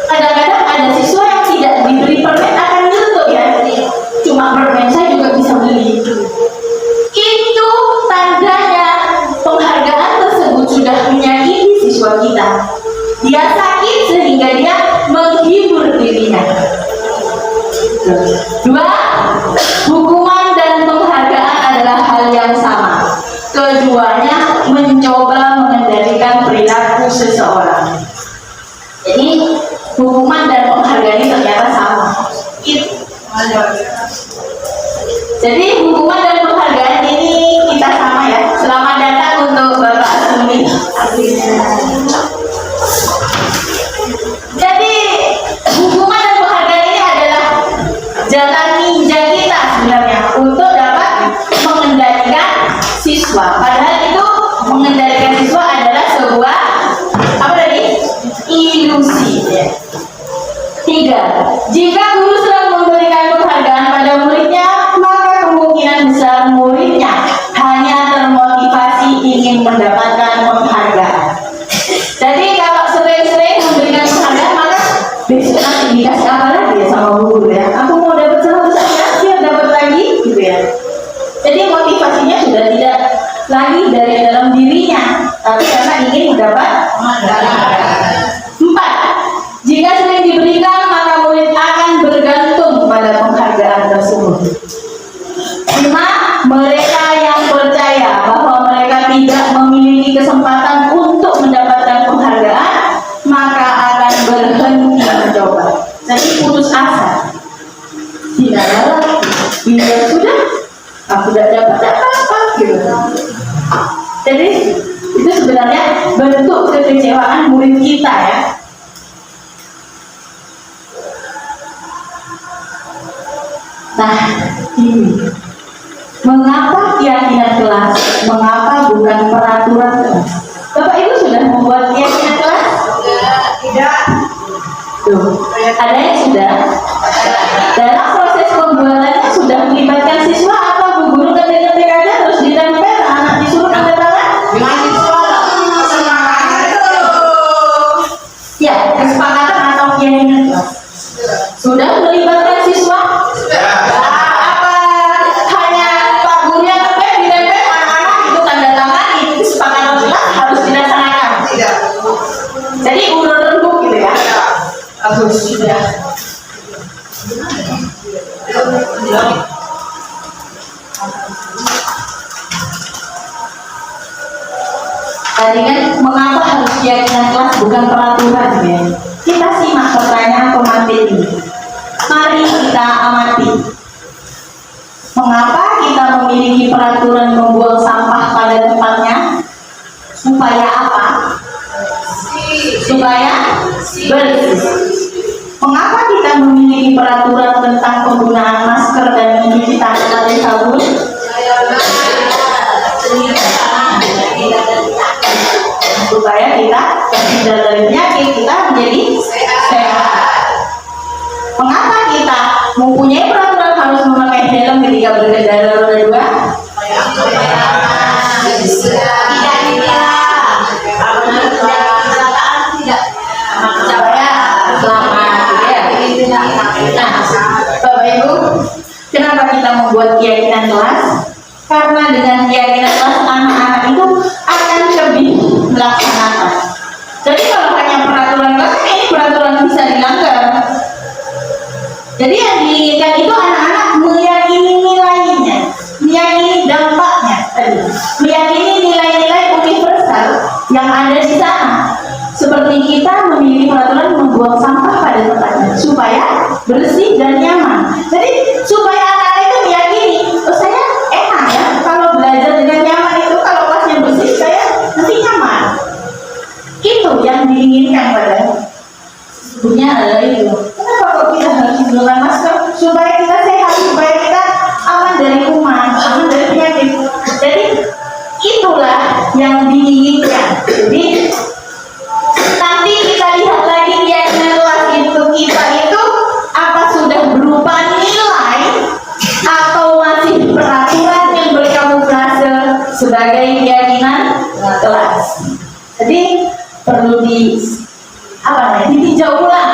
kadang-kadang ada siswa yang tidak diberi permen akan nyeletuk ya. Cuma permen saya juga bisa beli. Itu tandanya penghargaan tersebut sudah menyakiti siswa kita. Dia sakit sehingga dia menghibur dirinya. Dua, hukuman dan penghargaan adalah hal yang sama. Keduanya mencoba mengendalikan perilaku seseorang. Jadi hukuman dan penghargaan ini ternyata sama. Jadi hukuman dan penghargaan ini kita sama ya. Selamat datang untuk Bapak Asmi. Jadi hukuman dan penghargaan ini adalah jalan ninja kita sebenarnya untuk dapat mengendalikan siswa. Padahal itu mengendalikan siswa adalah sebuah apa tadi? Ilusi. Ya. Tiga, jika guru sedang memberikan penghargaan pada muridnya, maka kemungkinan besar muridnya hanya termotivasi ingin mendapatkan penghargaan. Jadi kalau sering-sering memberikan penghargaan, maka besok nanti dikasih apa lagi ya sama guru ya? Aku mau dapat 100 aja, biar dapat lagi, gitu ya. Jadi motivasinya sudah tidak lagi dari dalam dirinya, tapi karena ingin mendapat penghargaan. 4. Jika sering diberikan, maka murid akan bergantung pada penghargaan tersebut. 5. Mereka yang percaya bahwa mereka tidak memiliki kesempatan untuk mendapatkan penghargaan, maka akan berhenti mencoba. Jadi putus asa. Tidak ada lagi. Bila sudah, aku tidak dapat apa-apa gitu. Jadi itu sebenarnya bentuk kekecewaan murid kita ya. Nah, ini mengapa keyakinan kelas? Mengapa bukan peraturan kelas? Bapak Ibu sudah membuat keyakinan kelas? Tidak. Tuh, ada yang sudah. Dalam proses pembuatannya sudah melibatkan siswa atau bu guru ketik-ketik aja terus ditempel, anak disuruh tanda tangan? Ya, kesepakatan atau keyakinan kelas. Sudah melibatkan siswa? Apa hanya Pak Guru yang ditempel, anak-anak itu tanda tangan, itu kesepakatan kelas harus dilaksanakan? Tidak. Jadi urut rembuk gitu ya? Harus sudah. Tadi kan mengapa harus keyakinan kelas bukan peraturan ya? Kita simak pertanyaan pemateri ini. Mari kita amati. Mengapa kita memiliki peraturan membuang sampah pada tempatnya? Supaya apa? Supaya bersih. Mengapa kita memiliki peraturan tentang penggunaan masker dan mencuci tangan dengan sabun? Supaya kita tidak berkendara roda 2? Tidak ditilang. Apabila terjadi kecelakaan tidak Supaya selamat ya. Nah, Bapak Ibu, kenapa kita membuat keyakinan kelas? Karena dengan keyakinan kelas anak-anak itu akan lebih melaksanakan. Jadi kalau hanya peraturan kelas, ini peraturan bisa dilanggar. Jadi yang diinginkan itu anak-anak meyakini nilainya, meyakini dampaknya, meyakini nilai-nilai universal yang ada di sana. Seperti kita memiliki peraturan membuang sampah pada tempatnya supaya bersih dan nyaman. Jadi supaya anak-anak itu meyakini, oh saya enak ya kalau belajar dengan nyaman itu, kalau kelasnya bersih saya nanti nyaman. Itu yang diinginkan pada sesungguhnya adalah itu. Kenapa kok kita harus menggunakan masker? Supaya kita sehat, supaya kita aman dari kuman, aman dari penyakit. Jadi itulah yang diinginkan. Jadi nanti kita lihat lagi keyakinan kelas itu kita itu apa sudah berupa nilai atau masih peraturan yang berkamuflase sebagai keyakinan kelas. Jadi perlu ditinjau ulang,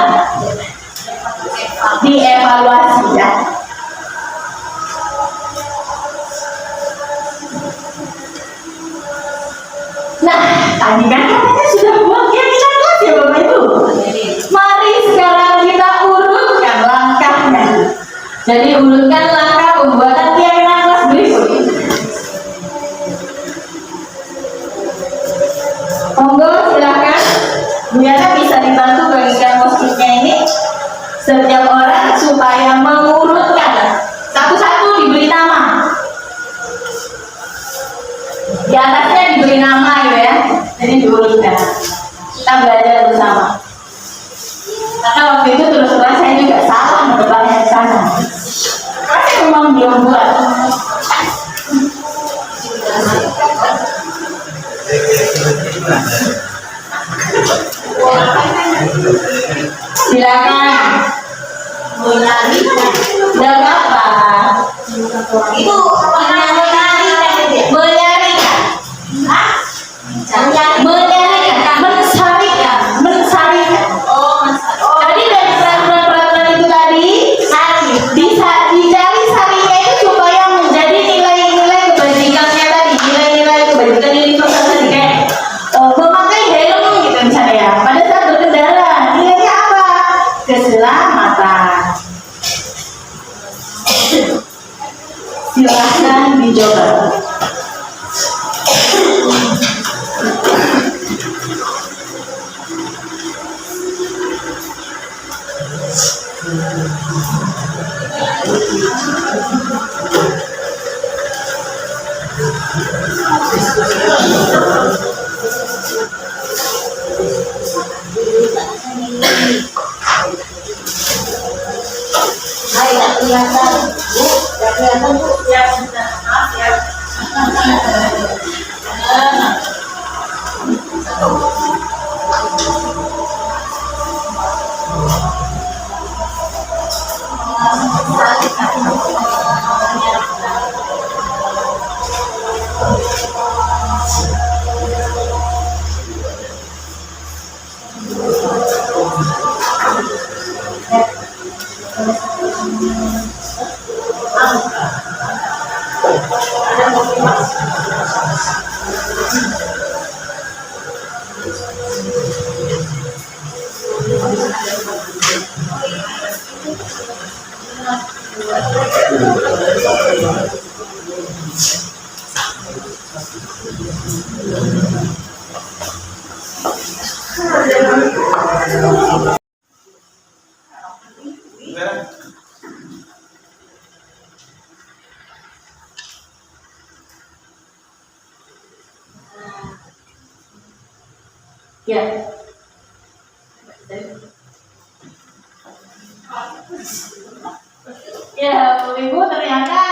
dievaluasi ya. Nah, tadi kan katanya sudah buat keyakinan kelas ya Bapak Ibu. Mari sekarang kita urutkan langkahnya. Jadi urutkan langkah pembuatan keyakinan kelas berikut. Monggo silakan, Bu Yana bisa dibantu bagikan post-itnya ini. Setiap orang supaya mengurutkan satu-satu diberi nama. Di atasnya diberi nama gitu ya. Jadi diurutkan. Kita belajar bersama. Karena waktu itu terus terang saya juga salah menebaknya di sana. Karena saya memang belum buat. Silakan. Tidak apa. itu Menyarikan. Mensarikan. Jadi dari peraturan-peraturan itu tadi bisa dicari sarinya itu supaya menjadi nilai-nilai kebajikannya tadi, nilai-nilai kebajikan yang dimaksud tadi kayak memakai helm gitu misalnya ya. Pada saat berkendara nilainya apa? Keselamatan. Silahkan dicoba. Ya. Ya, Ibu, ternyata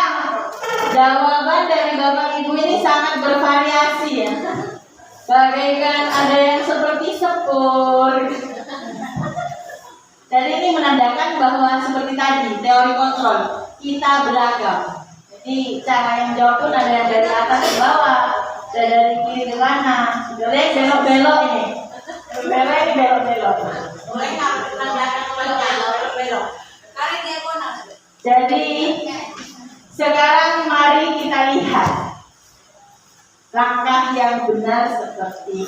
jawaban dari Bapak Ibu ini sangat bervariasi ya. Bagaikan ada yang seperti sepur. Dan ini menandakan bahwa seperti tadi teori kontrol kita beragam. Jadi Jadi cara yang jawab pun ada yang dari atas ke bawah, ada dari kiri ke kanan. Boleh belok-belok ini. Belok-belok. Boleh nggak menandakan belok? Kali dia konak. Jadi sekarang mari kita lihat langkah yang benar seperti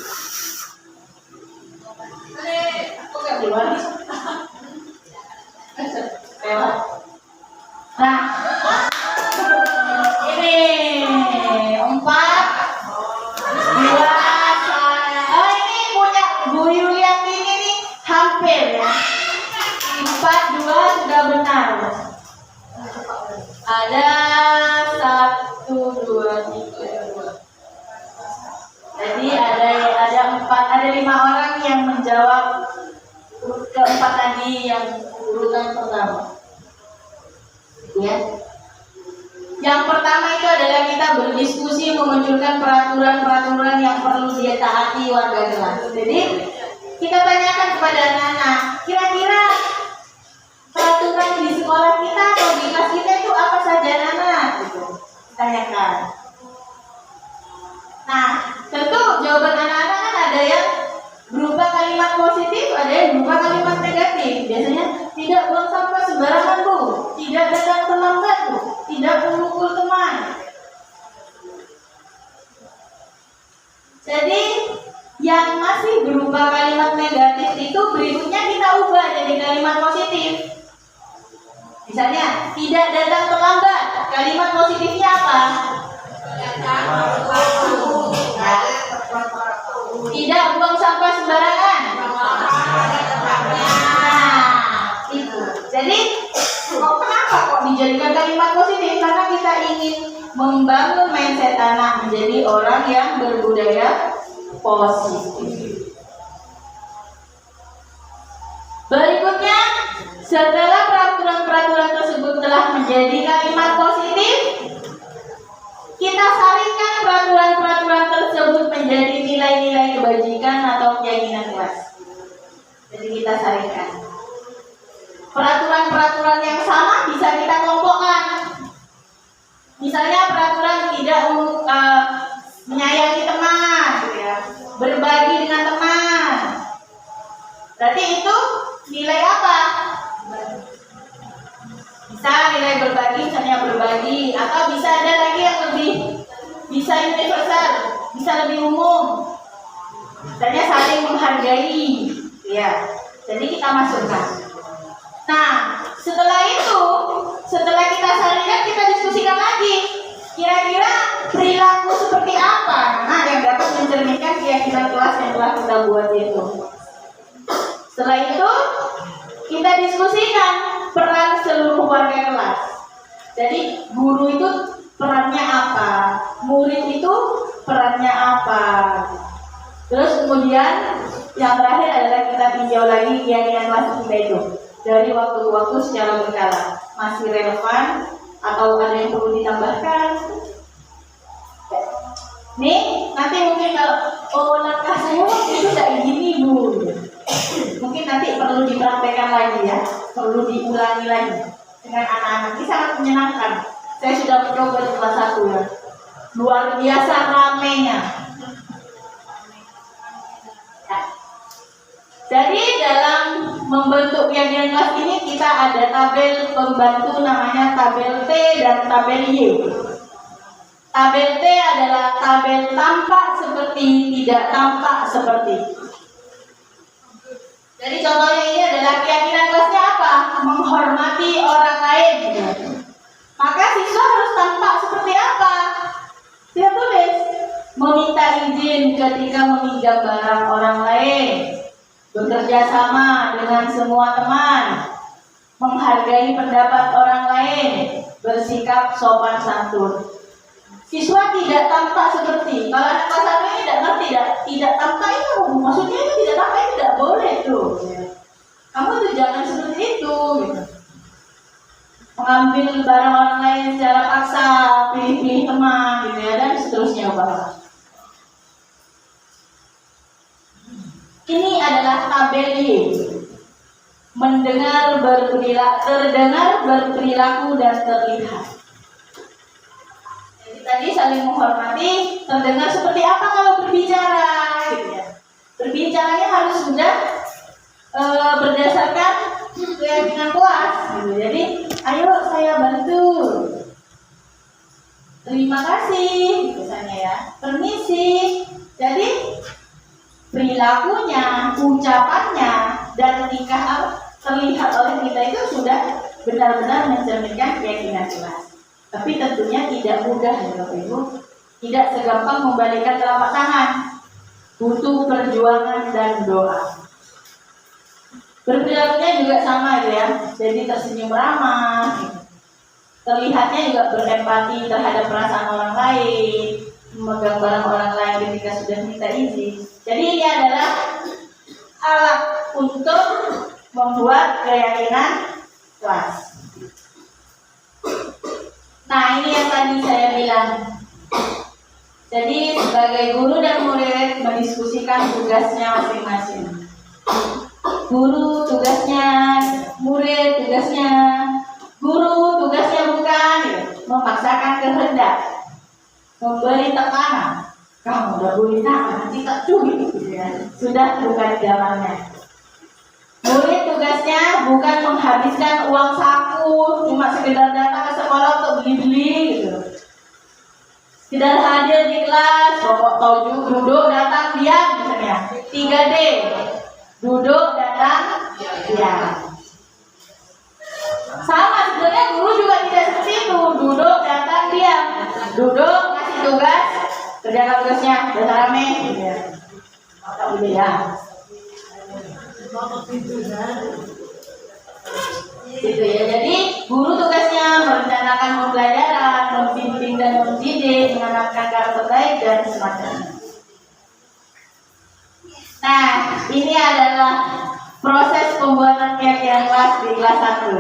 lewat. Nah, ini 4, 2, 1. Oh, ini punya Bu Yulianti ini nih hampir ya. 4, 2 sudah benar. Ada 1, 2, 3, 2. Jadi ada 5 orang yang menjawab keempat tadi yang urutan pertama. Ya. Yang pertama itu adalah kita berdiskusi memunculkan peraturan-peraturan yang perlu ditaati warga kelas. Jadi kita tanyakan kepada anak-anak, kira-kira peraturan di sekolah kita atau di kelas kita itu apa saja anak-anak? Gitu. Tanyakan. Nah, tentu jawaban anak-anak kan ada yang berupa kalimat positif, ada yang berupa kalimat negatif. Biasanya tidak buang sampah sembarangan Bu, tidak datang terlambat Bu, tidak memukul teman. Jadi yang masih berupa kalimat negatif itu berikutnya kita ubah jadi kalimat positif. Misalnya tidak datang terlambat, kalimat positifnya apa? Tidak buang sampah sembarangan. Nah, itu. Jadi, kenapa kok dijadikan kalimat positif? Karena kita ingin membangun mindset anak menjadi orang yang berbudaya positif. Berikutnya, setelah peraturan-peraturan tersebut telah menjadi kalimat positif, kita saringkan peraturan-peraturan tersebut menjadi nilai-nilai kebajikan atau keyakinan kelas. Jadi kita saringkan. Peraturan-peraturan yang sama bisa kita kelompokkan. Misalnya peraturan tidak menyayangi teman, gitu ya, berbagi dengan teman. Berarti itu nilai apa? Bisa nilai berbagi, misalnya berbagi, atau bisa ada lagi yang lebih bisa universal, bisa lebih umum. Misalnya saling menghargai, ya. Jadi kita masukkan. Nah, setelah itu, setelah kita saringkan, kita diskusikan lagi. Kira-kira perilaku seperti apa? Nah, yang dapat mencerminkan keyakinan kelas yang telah kita buat itu. Setelah itu, kita diskusikan peran seluruh warga kelas. Jadi guru itu perannya apa, murid itu perannya apa. Terus kemudian yang terakhir adalah kita tinjau lagi keyakinan kelas kita itu dari waktu ke waktu secara berkala, masih relevan atau ada yang perlu ditambahkan. Nih nanti mungkin kalau langkah saya itu kayak gini Bu, mungkin nanti perlu dipraktekkan lagi ya, perlu diulangi lagi dengan anak-anak. Ini sangat menyenangkan. Saya sudah mencoba di kelas 1 ya, luar biasa ramenya. Ya. Jadi dalam membentuk keyakinan kelas ini kita ada tabel pembantu namanya tabel T dan tabel Y. Tabel T adalah tabel tampak seperti, tidak tampak seperti. Jadi contohnya ini adalah keyakinan kelasnya apa? Menghormati orang lain. Maka siswa harus tampak seperti apa? Dia tulis meminta izin ketika meminjam barang orang lain, bekerja sama dengan semua teman, menghargai pendapat orang lain, bersikap sopan santun. Siswa tidak tampak seperti, kalau anak kelas 1 ini tidak ngerti, tidak tampak itu maksudnya itu tidak tampak, itu tidak boleh tuh. Kamu tuh jangan seperti itu gitu. Mengambil barang orang lain secara paksa, pilih-pilih teman gitu ya, dan seterusnya Pak. Ini adalah tabel Y. Terdengar berperilaku dan terlihat. tadi saling menghormati, terdengar seperti apa kalau berbicara, gitu ya. Berbicaranya harus sudah berdasarkan keyakinan puas, gitu. Jadi, ayo saya bantu. Terima kasih, misalnya ya. Permisi. Jadi perilakunya, ucapannya, dan tingkah terlihat oleh kita itu sudah benar-benar mencerminkan keyakinan puas. Tapi tentunya tidak mudah ya Bapak Ibu. Tidak segampang membalikkan telapak tangan. Butuh perjuangan dan doa. Berperilakunya juga sama gitu ya. Jadi tersenyum ramah. Terlihatnya juga berempati terhadap perasaan orang lain, memegang barang orang lain ketika sudah minta izin. Jadi ini adalah alat untuk membuat keyakinan puas. Nah, ini yang tadi saya bilang. Jadi sebagai guru dan murid mendiskusikan tugasnya masing-masing. Guru tugasnya, murid tugasnya. Guru tugasnya bukan memaksakan kehendak, memberi tekanan. Kamu udah beri nama, nanti tak curi. Sudah bukan zamannya. Murid tugasnya bukan menghabiskan uang saku, cuma sekedar datang ke sekolah untuk beli-beli gitu. Sekedar hadir di kelas, pokok tahu duduk, datang, diam misalnya. 3D. Duduk, datang, diam. Sama sebenarnya guru juga tidak seperti itu. Duduk, datang, diam. Duduk, ngasih tugas, kerjakan tugasnya, udah rame. Tak boleh ya. Gitu ya. Jadi guru tugasnya merencanakan pembelajaran, membimbing dan mendidik, menanamkan karakter baik dan semacamnya. Nah, ini adalah proses pembuatan keyakinan kelas di kelas 1.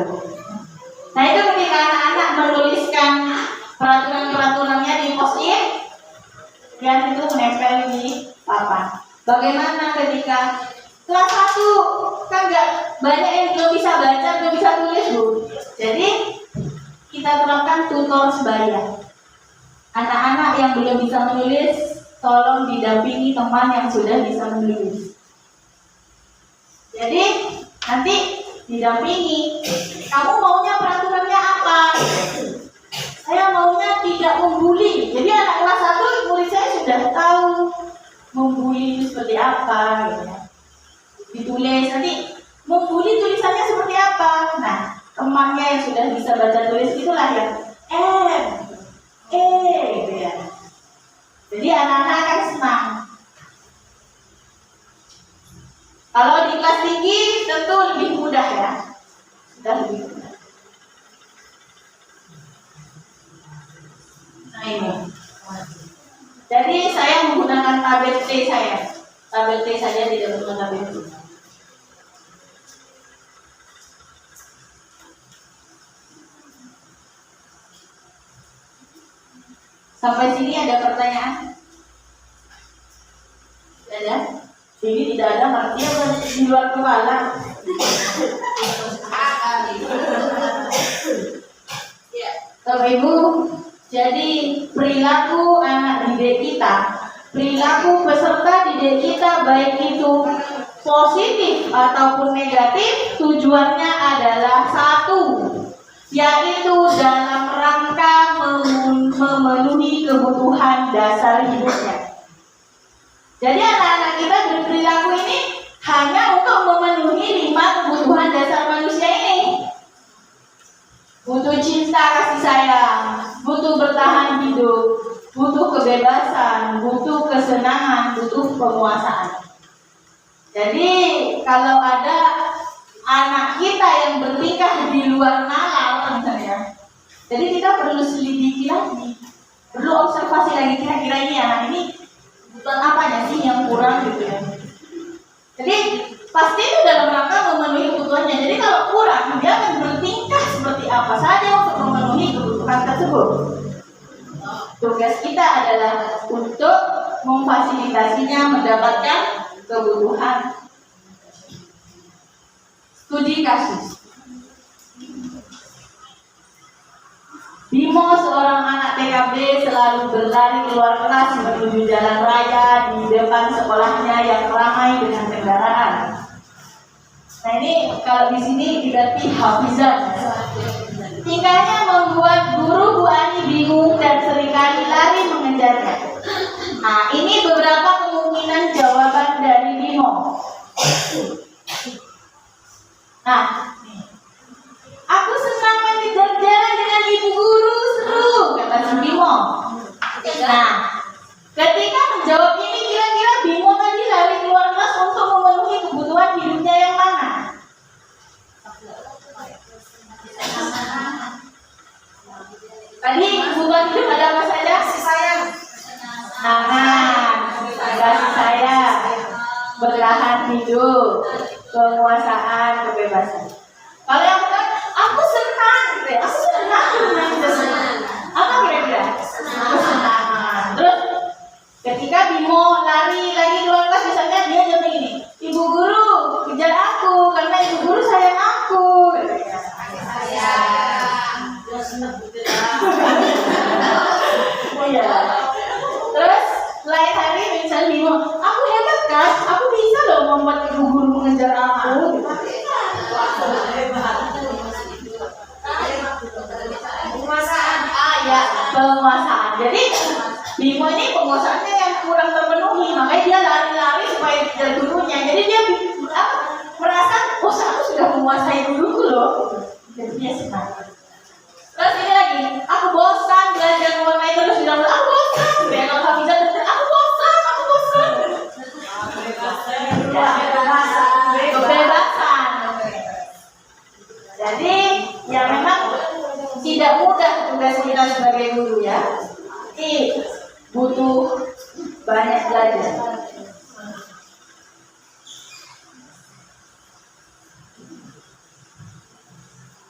Nah, itu ketika anak-anak menuliskan peraturan-peraturannya di post-it, dan itu menempel di papan. Bagaimana ketika kelas 1 kan nggak banyak yang belum bisa baca, belum bisa tulis, Bu. Jadi kita terapkan tutor sebaya. Anak-anak yang belum bisa menulis, tolong didampingi teman yang sudah bisa menulis. Jadi nanti didampingi. Kamu maunya peraturannya apa? Saya maunya tidak membuli. Jadi anak kelas 1 murid saya sudah tahu membuli itu seperti apa, gitu ya. Ditulis nanti membuli tulisannya seperti apa. Nah, temannya yang sudah bisa baca tulis itulah yang gitu ya. Jadi anak-anak akan senang. Kalau di kelas tinggi tentu lebih mudah ya. Sudah lebih mudah. Nah ini. Jadi saya menggunakan tabel T saya. Tabel T saja, tidak menggunakan tabel T. Sampai sini ada pertanyaan? Ada? Ini tidak ada, artinya di luar kepala. Bapak Ibu, jadi perilaku anak didik kita, perilaku peserta didik kita, baik itu positif ataupun negatif, tujuannya adalah satu, yaitu dalam rangka memenuhi kebutuhan dasar hidupnya. Jadi anak-anak kita berperilaku ini hanya untuk memenuhi 5 kebutuhan dasar manusia ini. Butuh cinta, kasih sayang, butuh bertahan hidup, butuh kebebasan, butuh kesenangan, butuh penguasaan. Jadi kalau ada anak kita yang bertingkah di luar nalar misalnya, jadi kita perlu selidiki lagi, perlu observasi lagi, kira-kira ini anak ini kebutuhan apanya sih yang kurang gitu ya. Jadi pasti itu dalam rangka memenuhi kebutuhannya. Jadi kalau kurang, dia akan bertingkah seperti apa saja untuk memenuhi kebutuhan tersebut. Tugas kita adalah untuk memfasilitasinya mendapatkan kebutuhan. Studi kasus. Bimo, seorang anak TKB, selalu berlari keluar kelas menuju jalan raya di depan sekolahnya yang ramai dengan kendaraan. Nah ini kalau di sini diganti hafizan. Tingkahnya membuat guru Bu Ani bingung dan seringkali lari mengejarnya. Nah ini beberapa kemungkinan jawaban dari Bimo. Nah, aku senang mengejar jalan dengan ibu guru, seru, kata si Bimo. Nah, ketika menjawab ini, kira-kira Bimo tadi lari keluar kelas untuk memenuhi kebutuhan hidupnya yang mana? Tadi kebutuhan hidup ada apa saja? sayang. Kasih sayang, bertahan hidup, penguasaan, kebebasan. Kalau yang benar, aku senang, aku senang senang. Apa kira-kira? Kesenangan. Terus ketika Bimo lari lagi keluar kelas, misalnya dia jawab begini, ibu guru kejar aku karena ibu guru sayang aku. Oh iya. Terus lain hari misalnya Bimo, aku hebat kan? Aku bisa loh membuat ibu guru mengejar aku. Penguasaan. Jadi Bimo ini penguasaannya yang kurang terpenuhi, makanya dia lari-lari supaya dikejar gurunya. Jadi dia merasa, oh aku sudah menguasai guruku loh. Jadi dia senang. Terus ini lagi, aku bosan belajar mewarnai terus bilang, aku bosan. Ya kalau Hafizah terus, aku bosan. Kebebasan. Jadi ya memang tidak mudah tugas kita sebagai guru ya. Ini butuh banyak belajar.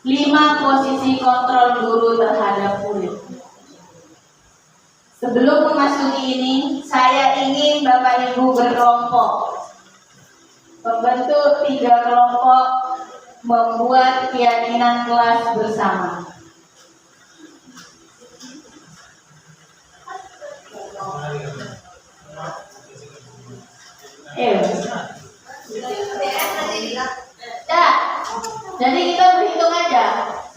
Lima posisi kontrol guru terhadap murid. Sebelum memasuki ini, saya ingin Bapak Ibu berkelompok, membentuk 3 kelompok, membuat keyakinan kelas bersama. Jadi kita berhitung aja.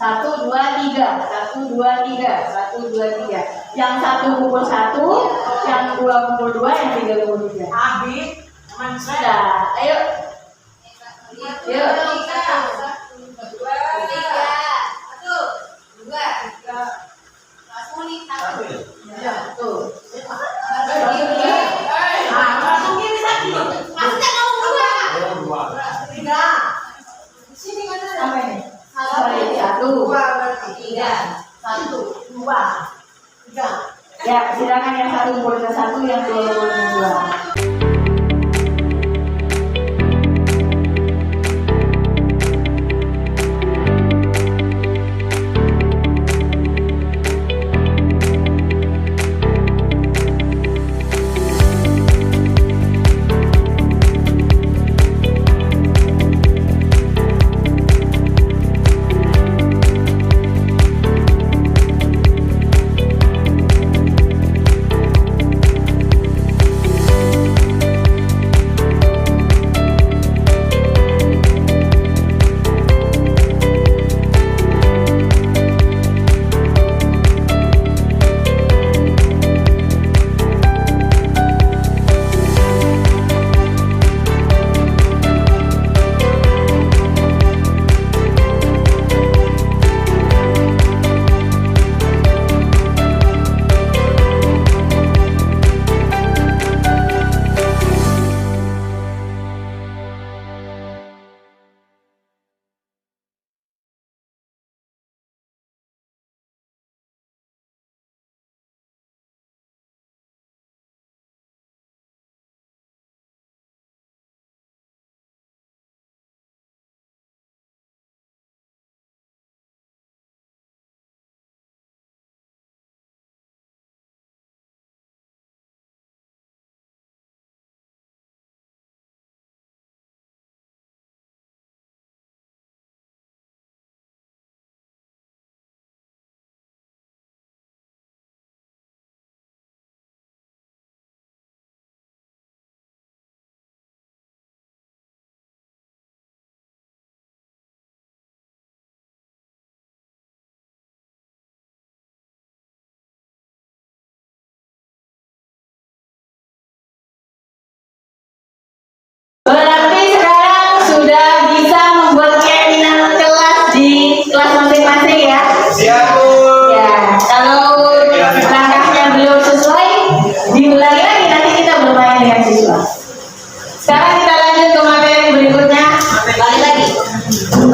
1, 2, 3. 1, 2, 3. 1, 2, 3. Yang 1 kumpul 1, yang 2 kumpul 2, yang 3 kumpul 3. Habis. Sudah, ayo. Yuk. 1, 2, 3. Ya, silakan yang 1 kumpul dengan 1, yang 2 kumpul dengan 2.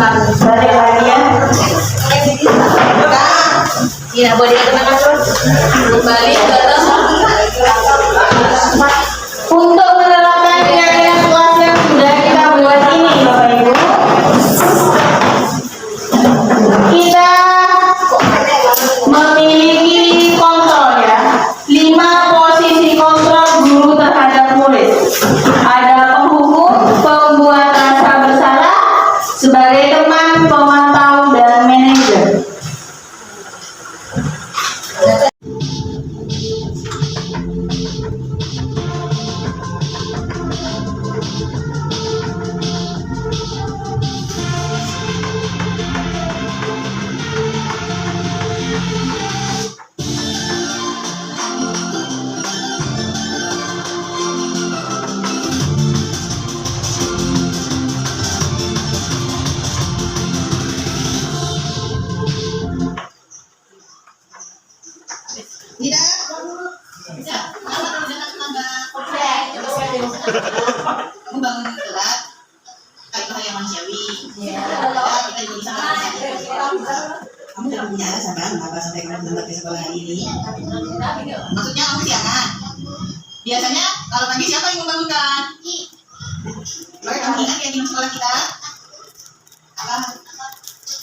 Balik lagi ya. Tidak boleh dikenakan terus. Kembali ke atas. Untuk menerapkan keyakinan kelas yang sudah kita buat ini, Bapak Ibu, kita memiliki kontrol ya. 5 posisi kontrol guru terhadap murid. Ada penghukum, pembuat rasa bersalah, sebagai teman, pemantau, dan manajer. Membangun gerak kayak bahaya manusiawi. Kita juga bisa kamu tidak punya alasan kan mengapa sampai kamu berangkat ke sekolah hari ini? Maksudnya kamu siangan. Biasanya kalau pagi siapa yang membangunkan? Oke, kamu ingat keyakinan sekolah kita? Apa?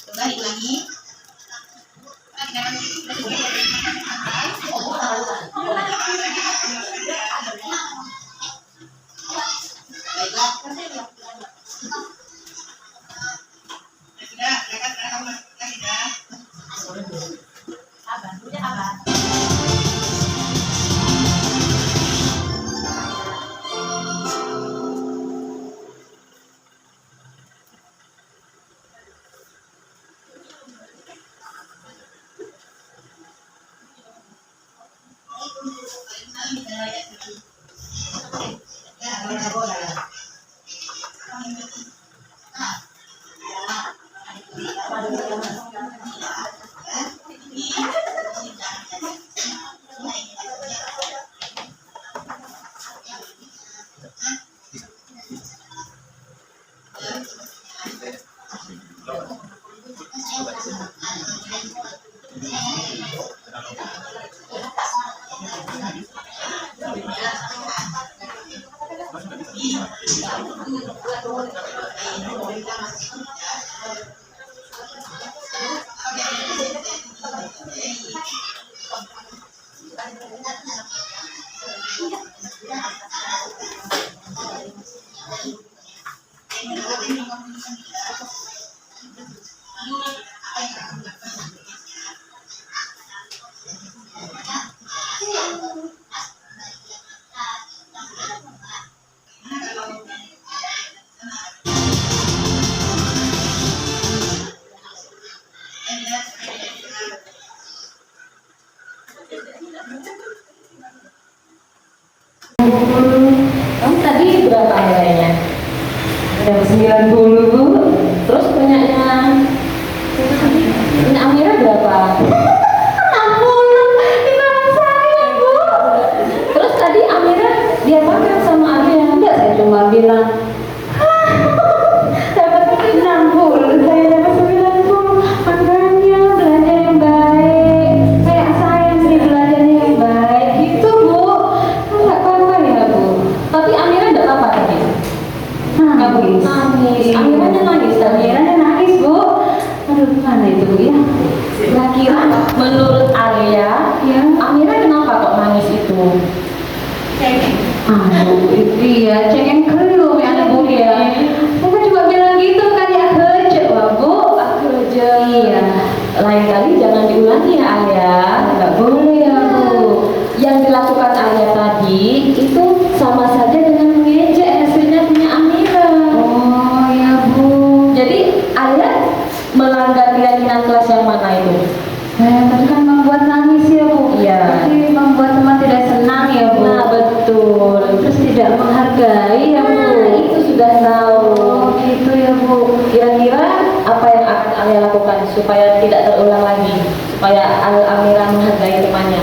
Coba diulangi. Baiklah. Sudah, silakan sekarang kamu masukkan sudah. Kamu tadi berapa nilainya? Ada 90 Bu. Terus punyanya Amira berapa? 60. Gimana saya Bu? Terus tadi Amira dia makan sama Amira. Enggak, saya cuma bilang dapat 60, saya dapat 90. Makanya belajar yang baik. Kayak saya sih belajarnya yang baik gitu Bu. Enggak apa-apa ya Bu. Tapi Amira enggak apa-apa tadi. Nangis. Amiranya nangis. Amiranya nangis Bu. Aduh, gimana itu Bu ya? Kira-kira menurut Alia, ya, Amira kenapa kok nangis itu? Iya, cengeng kelum ya Bu ya. Aku juga bilang gitu kan ya, kerja Bu. Kerja. Iya. Lain kali jangan diulangi ya Alia. Enggak boleh ya Bu. Yang dilakukan Alia tadi itu sama saja dengan mengejek hasilnya punya Amira. Oh ya Bu. Jadi Alia melanggar keyakinan kelas yang mana itu? Tadi kan membuat nangis ya Bu. Iya. Jadi membuat teman tidak senang ya Bu. Nah betul. Terus tidak menghargai ya Bu. Nah, itu sudah tahu. Oh gitu ya Bu. Kira-kira apa yang akan Alia lakukan supaya tidak terulang lagi? Supaya Amira menghargai temannya?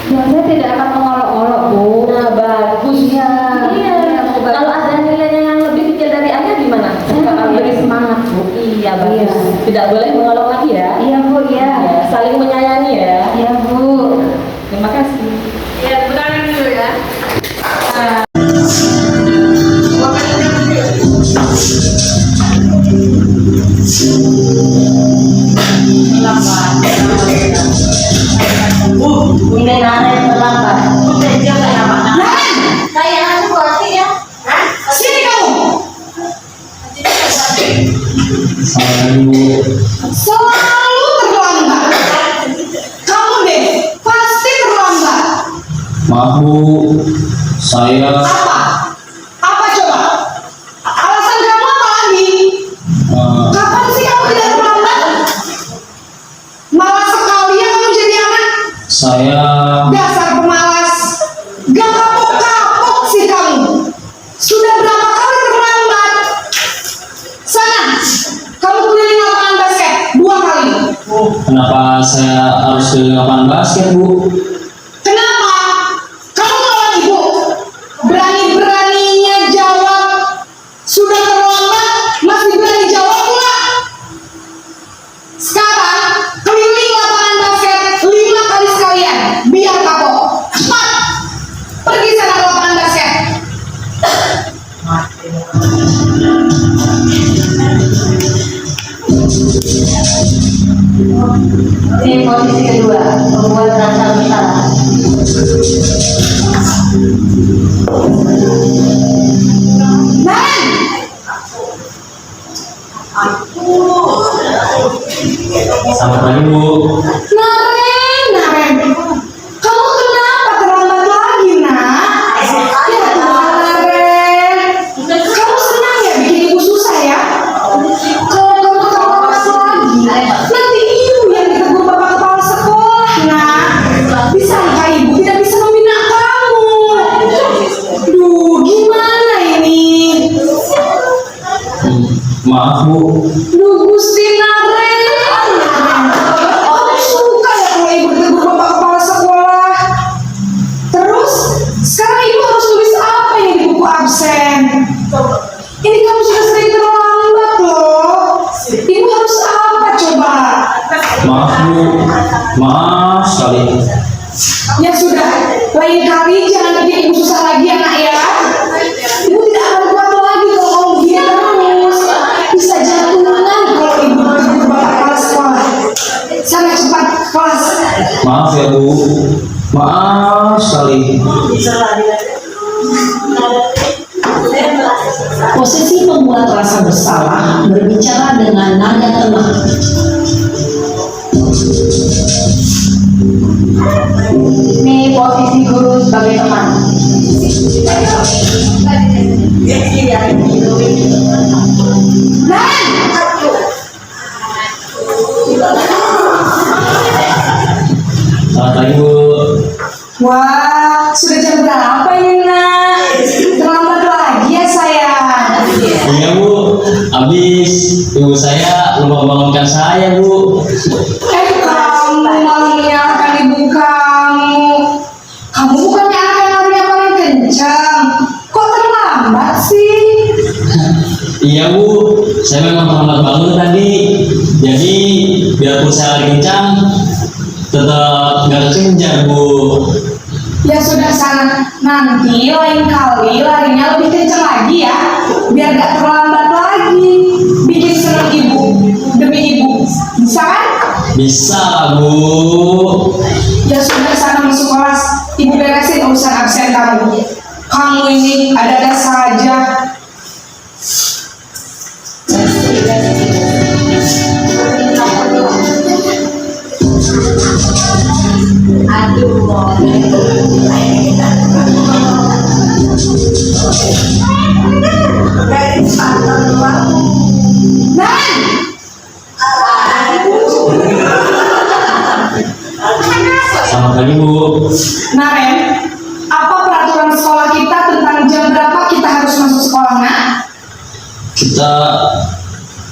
Ya saya tidak akan mengolok-olok Bu. Nah bagus ya. Iya. Kalau ada nilainya yang lebih kecil dari Alia gimana? Saya akan beri semangat Bu. Iya Iya, bagus. Tidak boleh mengolok lagi ya. Iya Bu, iya. Ya, saling menyayangi ya. Iya Bu. Terima kasih. Ya, tepuk tangan dulu ya. Ini Naren terlambat. Saya nanti berarti ya. Sini kamu. Selalu terlambat. Kamu deh, pasti terlambat. Maaf Bu, saya Apa? Apa coba? Alasan kamu apa lagi? Kapan sih kamu tidak terlambat? Malas sekali ya kamu jadi anak. saya Dasar pemalas. Gak kapok-kapok sih kamu. Sudah berapa kali terlambat? Sana, kamu keliling lapangan basket 2 kali. kenapa saya harus ke lapangan basket Bu? Kenapa? Kamu ngelawan ibu. Berani-beraninya jawab. Sudah terlambat, masih berani jawab pula. Sekarang, keliling lapangan basket 5 kali sekalian. Biar kapok. Cepat. Pergi sana ke lapangan basket. Ini posisi kedua, membuat rasa bersalah. Naren! Selamat pagi Bu. Naren. Kamu kenapa terlambat lagi, nak? Ya Tuhan, Naren. Kamu senang ya bikin ibu susah ya? Kalau kamu terlambat lagi, nanti ibu yang ditegur bapak kepala sekolah, nak. Bisakah ibu tidak bisa membina kamu? Duh, gimana ini? Maaf Bu, Duh, Gusti Naren. Kamu suka ya kalau ibu ditegur bapak kepala sekolah? Terus, sekarang ibu harus tulis apa yang di buku absen? Ini kamu sudah sering terlambat loh. Ibu harus apa coba? maaf Bu, maaf sekali. Ya sudah, lain kali jangan bikin ibu susah lagi ya nak ya. Ibu tidak akan kuat lagi kalau kamu begini terus. Bisa jantungan kalau ibu ditegur bapak kepala sekolah. Sana cepat ke kelas. Maaf ya Bu, maaf sekali. Posisi membuat rasa bersalah, berbicara dengan nada tenang. Ini posisi guru sebagai teman. Selamat pagi Bu. Wah, sudah jam berapa ini nak? Terlambat lagi ya sayang. Iya Bu, habis ibu saya lupa bangunkan saya Bu. Kamu malah menyalahkan ibu kamu. Kamu bukannya anak yang larinya paling kencang. Kok terlambat sih? Iya Bu, saya memang terlambat bangun tadi. Jadi biarpun saya lagi kencang, tetap nggak kencang Bu. Ya sudah sana, nanti lain kali larinya lebih kencang lagi ya. Biar gak terlambat lagi. Bikin senang ibu, demi ibu. Bisa kan? Bisa Bu. Ya sudah sana masuk kelas. Ibu beresin urusan absen kamu. Kamu ini ada-ada saja. Selamat pagi Bu. Naren, apa peraturan sekolah kita tentang jam berapa kita harus masuk sekolah, nak? Kita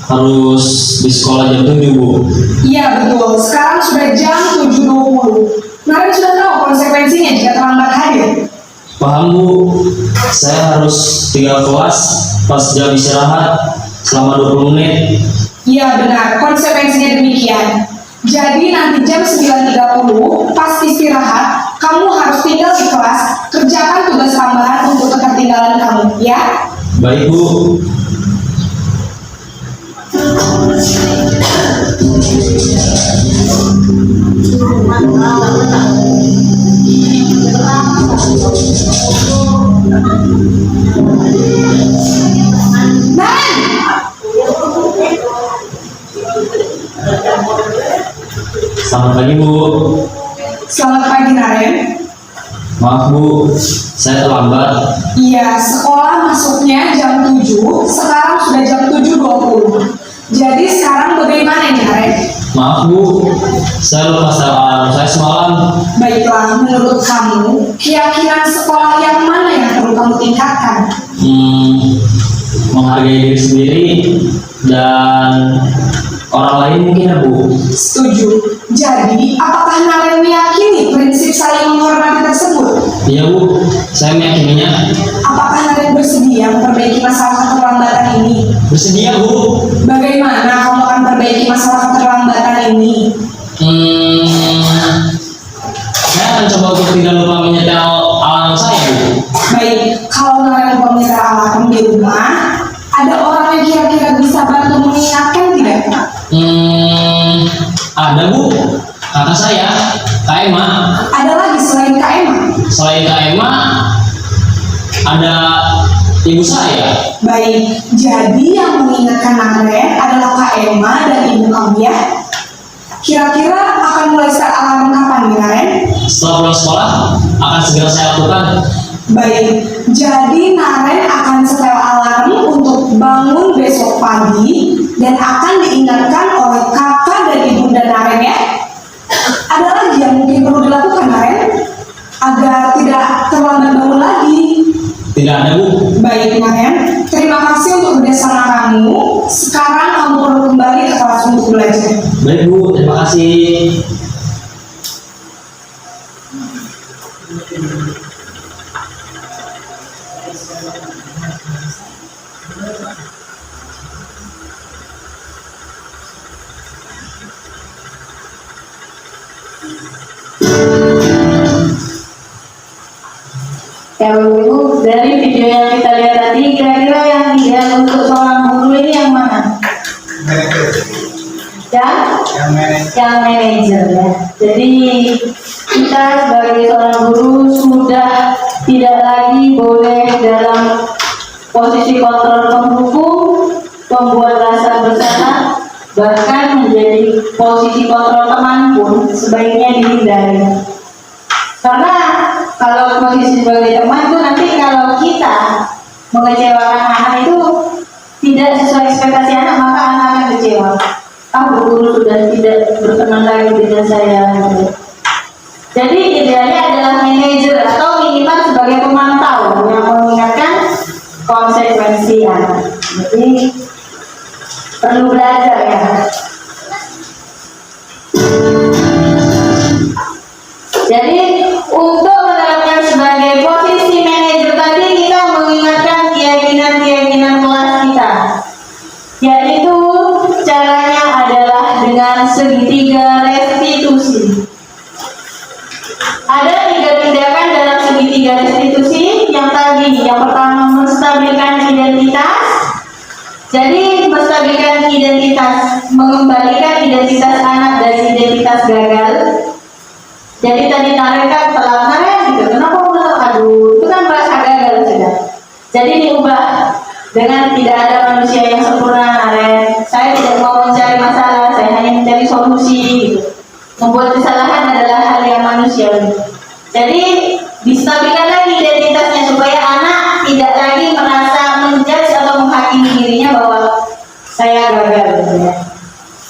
harus di sekolah jam 7 Bu. Iya betul, sekarang sudah jam 7.20. Naren sudah tahu konsekuensinya jika terlambat hadir. Paham Bu, saya harus tinggal kelas pas jam istirahat selama 20 menit. Iya benar, konsekuensinya demikian. Jadi nanti jam 9.30 pas istirahat, kamu harus tinggal di kelas, kerjakan tugas tambahan untuk ketertinggalan kamu, ya? Baik Bu. Selamat pagi Bu. Selamat pagi Naren. Maaf Bu, saya terlambat. Iya, sekolah masuknya jam 7, sekarang sudah jam 7.20. Jadi sekarang bagaimana nih Naren? Maaf Bu, saya lupa setel alarm saya semalam. Baiklah, menurut kamu, keyakinan sekolah yang mana yang perlu kamu tingkatkan? Menghargai diri sendiri dan orang lain mungkin ya Bu. Setuju. Jadi, apakah Naren meyakini prinsip saling menghormati tersebut? Iya Bu, saya meyakininya. Apakah Naren bersedia memperbaiki masalah keterlambatan ini? Bersedia Bu. Bagaimana kamu akan perbaiki masalah keterlambatan ini? Saya akan coba untuk tidak lupa menyetel alarm saya Bu. Baik, kalau Naren lupa menyetel alarm di rumah, ada orang yang kira-kira bisa bantu mengingatkan tidak? Ada Bu, kakak saya, Kak Emma. Ada lagi selain Kak Emma? Selain Kak Emma, ada ibu saya. Baik, jadi yang mengingatkan Naren adalah Kak Emma dan ibu kamu ya? Kira-kira akan mulai start alarm kapan nih Naren? Setelah pulang sekolah, akan segera saya lakukan. Baik, jadi Naren akan setel alarm untuk bangun besok pagi dan akan diingatkan oleh kakak dan ibunda Naren ya. Ada lagi yang mungkin perlu dilakukan Naren agar tidak terlambat bangun lagi? Tidak ada Bu. Baik Naren, terima kasih untuk kerjasama kamu. Sekarang kamu perlu kembali ke kelas untuk belajar. Baik Bu, terima kasih. Ya Bu, dari video yang kita lihat tadi, kira-kira yang ideal untuk seorang guru ini yang mana? Yang manajer ya. Jadi kita sebagai seorang guru sudah tidak lagi boleh dalam posisi kontrol penghukum, pembuat rasa bersalah, bahkan menjadi posisi kontrol teman pun sebaiknya dihindari. Karena kalau posisi sebagai teman itu nanti kalau kita mengecewakan anak itu tidak sesuai ekspektasi anak, maka anak akan kecewa. Guru sudah tidak berteman lagi dengan saya. Jadi idealnya adalah manajer atau minimal sebagai pemantau yang mengingatkan konsekuensi anak. Jadi perlu belajar ya. Jadi untuk menerapkan sebagai posisi manajer tadi kita mengingatkan keyakinan kelas kita, yaitu caranya adalah dengan segitiga restitusi. Ada 3 tindakan dalam segitiga restitusi. Yang tadi, yang pertama menstabilkan identitas. Jadi menstabilkan identitas, mengembalikan identitas anak dari identitas gagal. Jadi tadi Naren kan telat gitu, kenapa menolak? Aduh, itu kan merasa gagal sudah. Jadi diubah dengan tidak ada manusia yang sempurna Naren. Saya tidak mau mencari masalah, saya hanya mencari solusi gitu. Membuat kesalahan adalah hal yang manusiawi. Jadi distabilkan lagi identitasnya supaya anak tidak lagi merasa menjudge atau menghakimi dirinya bahwa saya gagal gitu ya.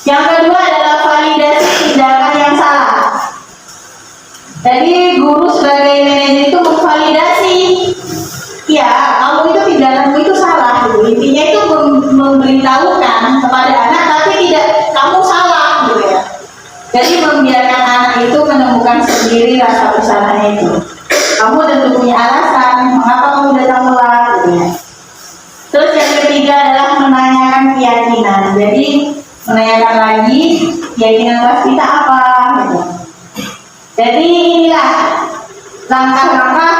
Yang kedua adalah validasi tindakan yang salah. Jadi guru sebagai manajer itu memvalidasi, ya kamu itu tindakanmu itu salah gitu. Intinya itu memberitahukan kepada anak, tapi tidak kamu salah gitu ya. Jadi membiarkan anak itu menemukan sendiri rasa bersalahnya itu. Kamu tentu punya alasan mengapa kamu datang telat gitu ya. Terus yang ketiga adalah menanyakan keyakinan. Jadi keyakinan kelas kita apa gitu. Jadi inilah langkah-langkah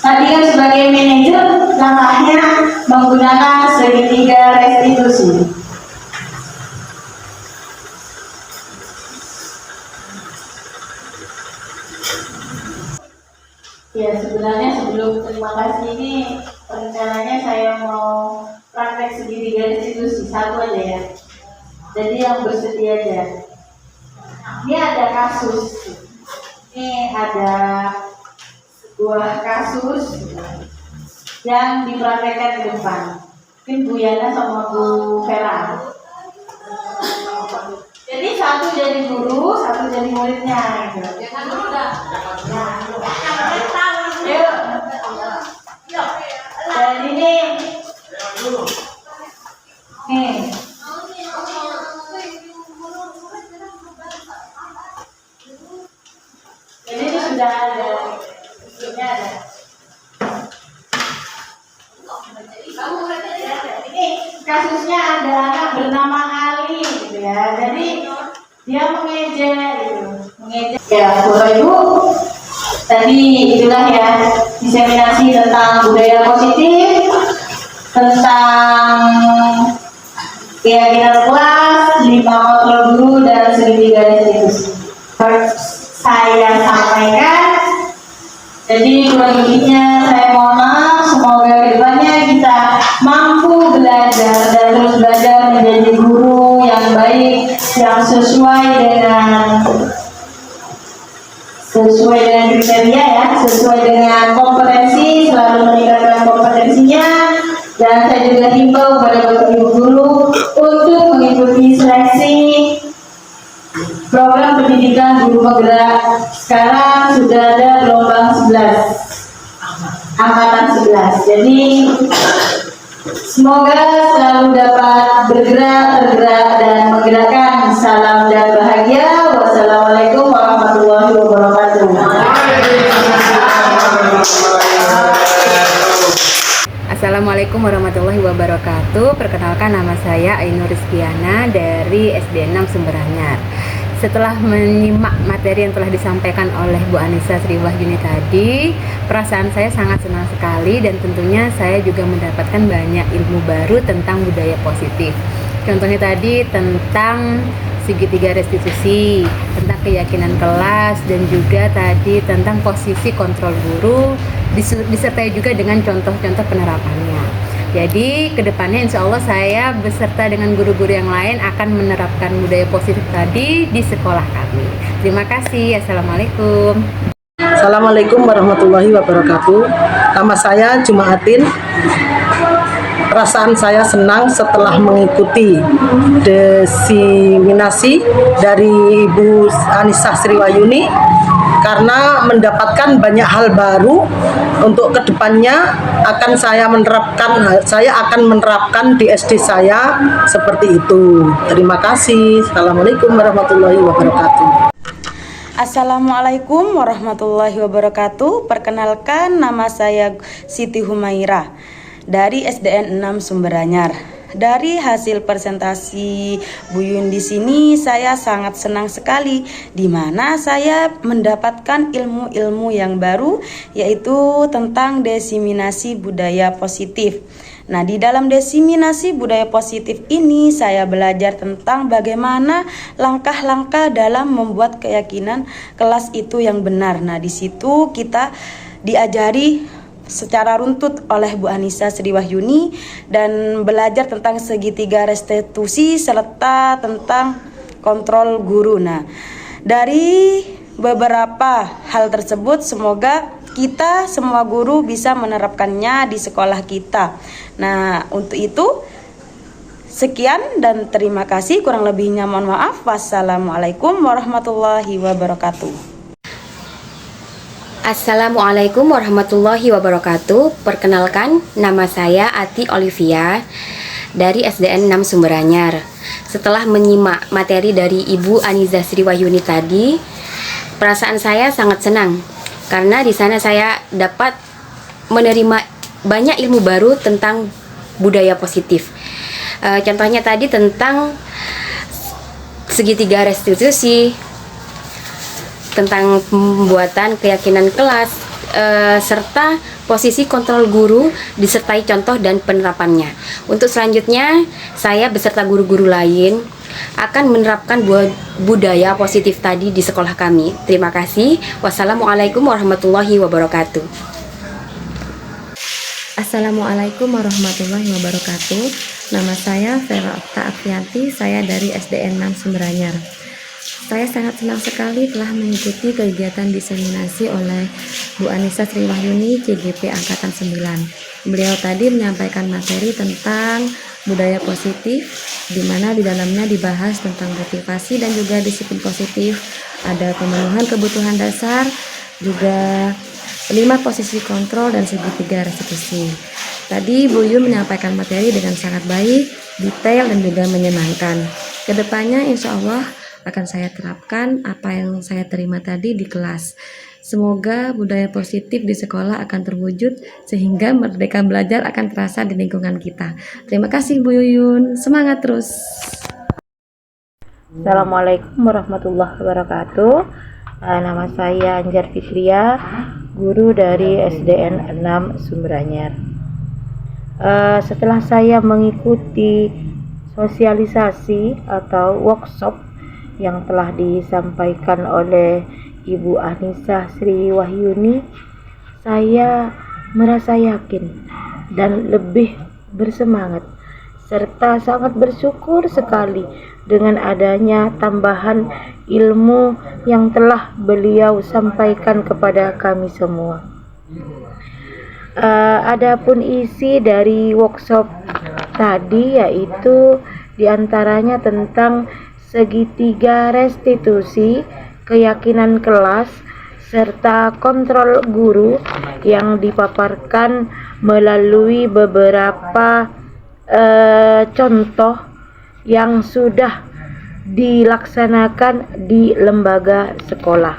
tadi kan sebagai manajer, langkahnya menggunakan segitiga restitusi. Ya, sebenarnya sebelum terima kasih ini rencananya saya mau praktek segitiga restitusi satu aja ya. Jadi yang bersedia aja. Ini ada kasus. Ini ada sebuah kasus yang dipraktekkan ke depan. Mungkin Bu Yana sama Bu Vera. Jadi satu jadi guru, satu jadi muridnya. Gitu. Jangan dulu dah. Yuk. Dan ini nih. Jadi ini sudah ada. Ini ada. Ini kasusnya ada anak bernama Ali gitu ya. Jadi dia mengejek gitu. Mengejek. Ya, Bapak Ibu, tadi itulah ya diseminasi tentang budaya positif, tentang keyakinan kelas, 5 kontrol guru dan segitiga restitusi. Saya sampaikan. Jadi kurang lebihnya saya mohon maaf. Semoga kedepannya kita mampu belajar dan terus belajar menjadi guru yang baik, yang sesuai dengan kriteria ya, sesuai dengan kompetensi, selalu meningkatkan kompetensinya. Dan saya juga himbau kepada Bapak Ibu guru untuk mengikuti seleksi program pendidikan guru penggerak. Sekarang sudah ada gelombang 11, angkatan 11. Jadi semoga selalu dapat bergerak, tergerak dan menggerakkan. Salam dan bahagia. Wassalamualaikum warahmatullahi wabarakatuh. Assalamualaikum warahmatullahi wabarakatuh. Perkenalkan, nama saya Ainur Rizkiana dari SD 6 Sumberanyar. Setelah menyimak materi yang telah disampaikan oleh Bu Anissa Sri Wahyuni tadi, perasaan saya sangat senang sekali dan tentunya saya juga mendapatkan banyak ilmu baru tentang budaya positif. Contohnya tadi tentang segitiga restitusi, tentang keyakinan kelas, dan juga tadi tentang posisi kontrol guru, disertai juga dengan contoh-contoh penerapannya. Jadi kedepannya insya Allah saya beserta dengan guru-guru yang lain akan menerapkan budaya positif tadi di sekolah kami. Terima kasih. Assalamualaikum. Assalamualaikum warahmatullahi wabarakatuh. Nama saya Jumaatin. Perasaan saya senang setelah mengikuti diseminasi dari Ibu Anissa Sri Wahyuni karena mendapatkan banyak hal baru. Untuk kedepannya saya akan menerapkan di SD saya seperti itu. Terima kasih. Assalamualaikum warahmatullahi wabarakatuh. Assalamualaikum warahmatullahi wabarakatuh. Perkenalkan, nama saya Siti Humaira dari SDN 6 Sumberanyar. Dari hasil presentasi Bu Yun di sini, saya sangat senang sekali di mana saya mendapatkan ilmu-ilmu yang baru, yaitu tentang diseminasi budaya positif. Nah, di dalam diseminasi budaya positif ini saya belajar tentang bagaimana langkah-langkah dalam membuat keyakinan kelas itu yang benar. Nah, di situ kita diajari secara runtut oleh Bu Anissa Sri Wahyuni dan belajar tentang segitiga restitusi serta tentang kontrol guru. Nah, dari beberapa hal tersebut semoga kita semua guru bisa menerapkannya di sekolah kita. Nah, untuk itu sekian dan terima kasih. Kurang lebihnya mohon maaf. Wassalamualaikum warahmatullahi wabarakatuh. Assalamualaikum warahmatullahi wabarakatuh. Perkenalkan, nama saya Ati Olivia dari SDN 6 Sumberanyar. Setelah menyimak materi dari Ibu Anissa Sri Wahyuni tadi, perasaan saya sangat senang karena di sana saya dapat menerima banyak ilmu baru tentang budaya positif. Contohnya tadi tentang segitiga restitusi, tentang pembuatan keyakinan kelas, serta posisi kontrol guru disertai contoh dan penerapannya. Untuk selanjutnya, saya beserta guru-guru lain akan menerapkan budaya positif tadi di sekolah kami. Terima kasih. Wassalamualaikum warahmatullahi wabarakatuh. Assalamualaikum warahmatullahi wabarakatuh. Nama saya Vera Okta Aprianti, saya dari SDN 6 Sumberanyar. Saya sangat senang sekali telah mengikuti kegiatan diseminasi oleh Bu Anissa Sri Wahyuni, CGP Angkatan 9. Beliau tadi menyampaikan materi tentang budaya positif, di mana di dalamnya dibahas tentang motivasi dan juga disiplin positif, ada pemenuhan kebutuhan dasar, juga 5 posisi kontrol dan segitiga restitusi. Tadi Bu Yu menyampaikan materi dengan sangat baik, detail dan juga menyenangkan. Kedepannya insya Allah akan saya terapkan apa yang saya terima tadi di kelas. Semoga budaya positif di sekolah akan terwujud sehingga merdeka belajar akan terasa di lingkungan kita. Terima kasih Bu Yuyun, semangat terus. Assalamualaikum warahmatullahi wabarakatuh. Nama saya Anjar Fitria, guru dari SDN 6 Sumberanyar. Setelah saya mengikuti sosialisasi atau workshop yang telah disampaikan oleh Ibu Anissa Sri Wahyuni, saya merasa yakin dan lebih bersemangat serta sangat bersyukur sekali dengan adanya tambahan ilmu yang telah beliau sampaikan kepada kami semua. Adapun isi dari workshop tadi yaitu diantaranya tentang segitiga restitusi, keyakinan kelas, serta kontrol guru yang dipaparkan melalui beberapa contoh yang sudah dilaksanakan di lembaga sekolah.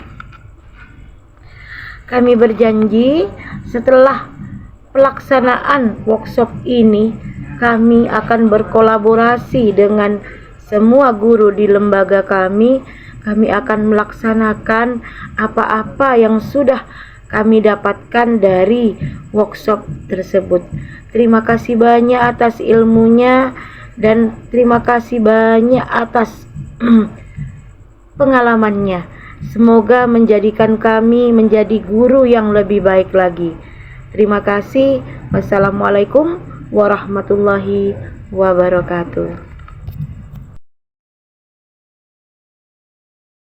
Kami berjanji setelah pelaksanaan workshop ini, kami akan berkolaborasi dengan semua guru di lembaga kami. Kami akan melaksanakan apa-apa yang sudah kami dapatkan dari workshop tersebut. Terima kasih banyak atas ilmunya dan terima kasih banyak atas pengalamannya. Semoga menjadikan kami menjadi guru yang lebih baik lagi. Terima kasih. Wassalamualaikum warahmatullahi wabarakatuh.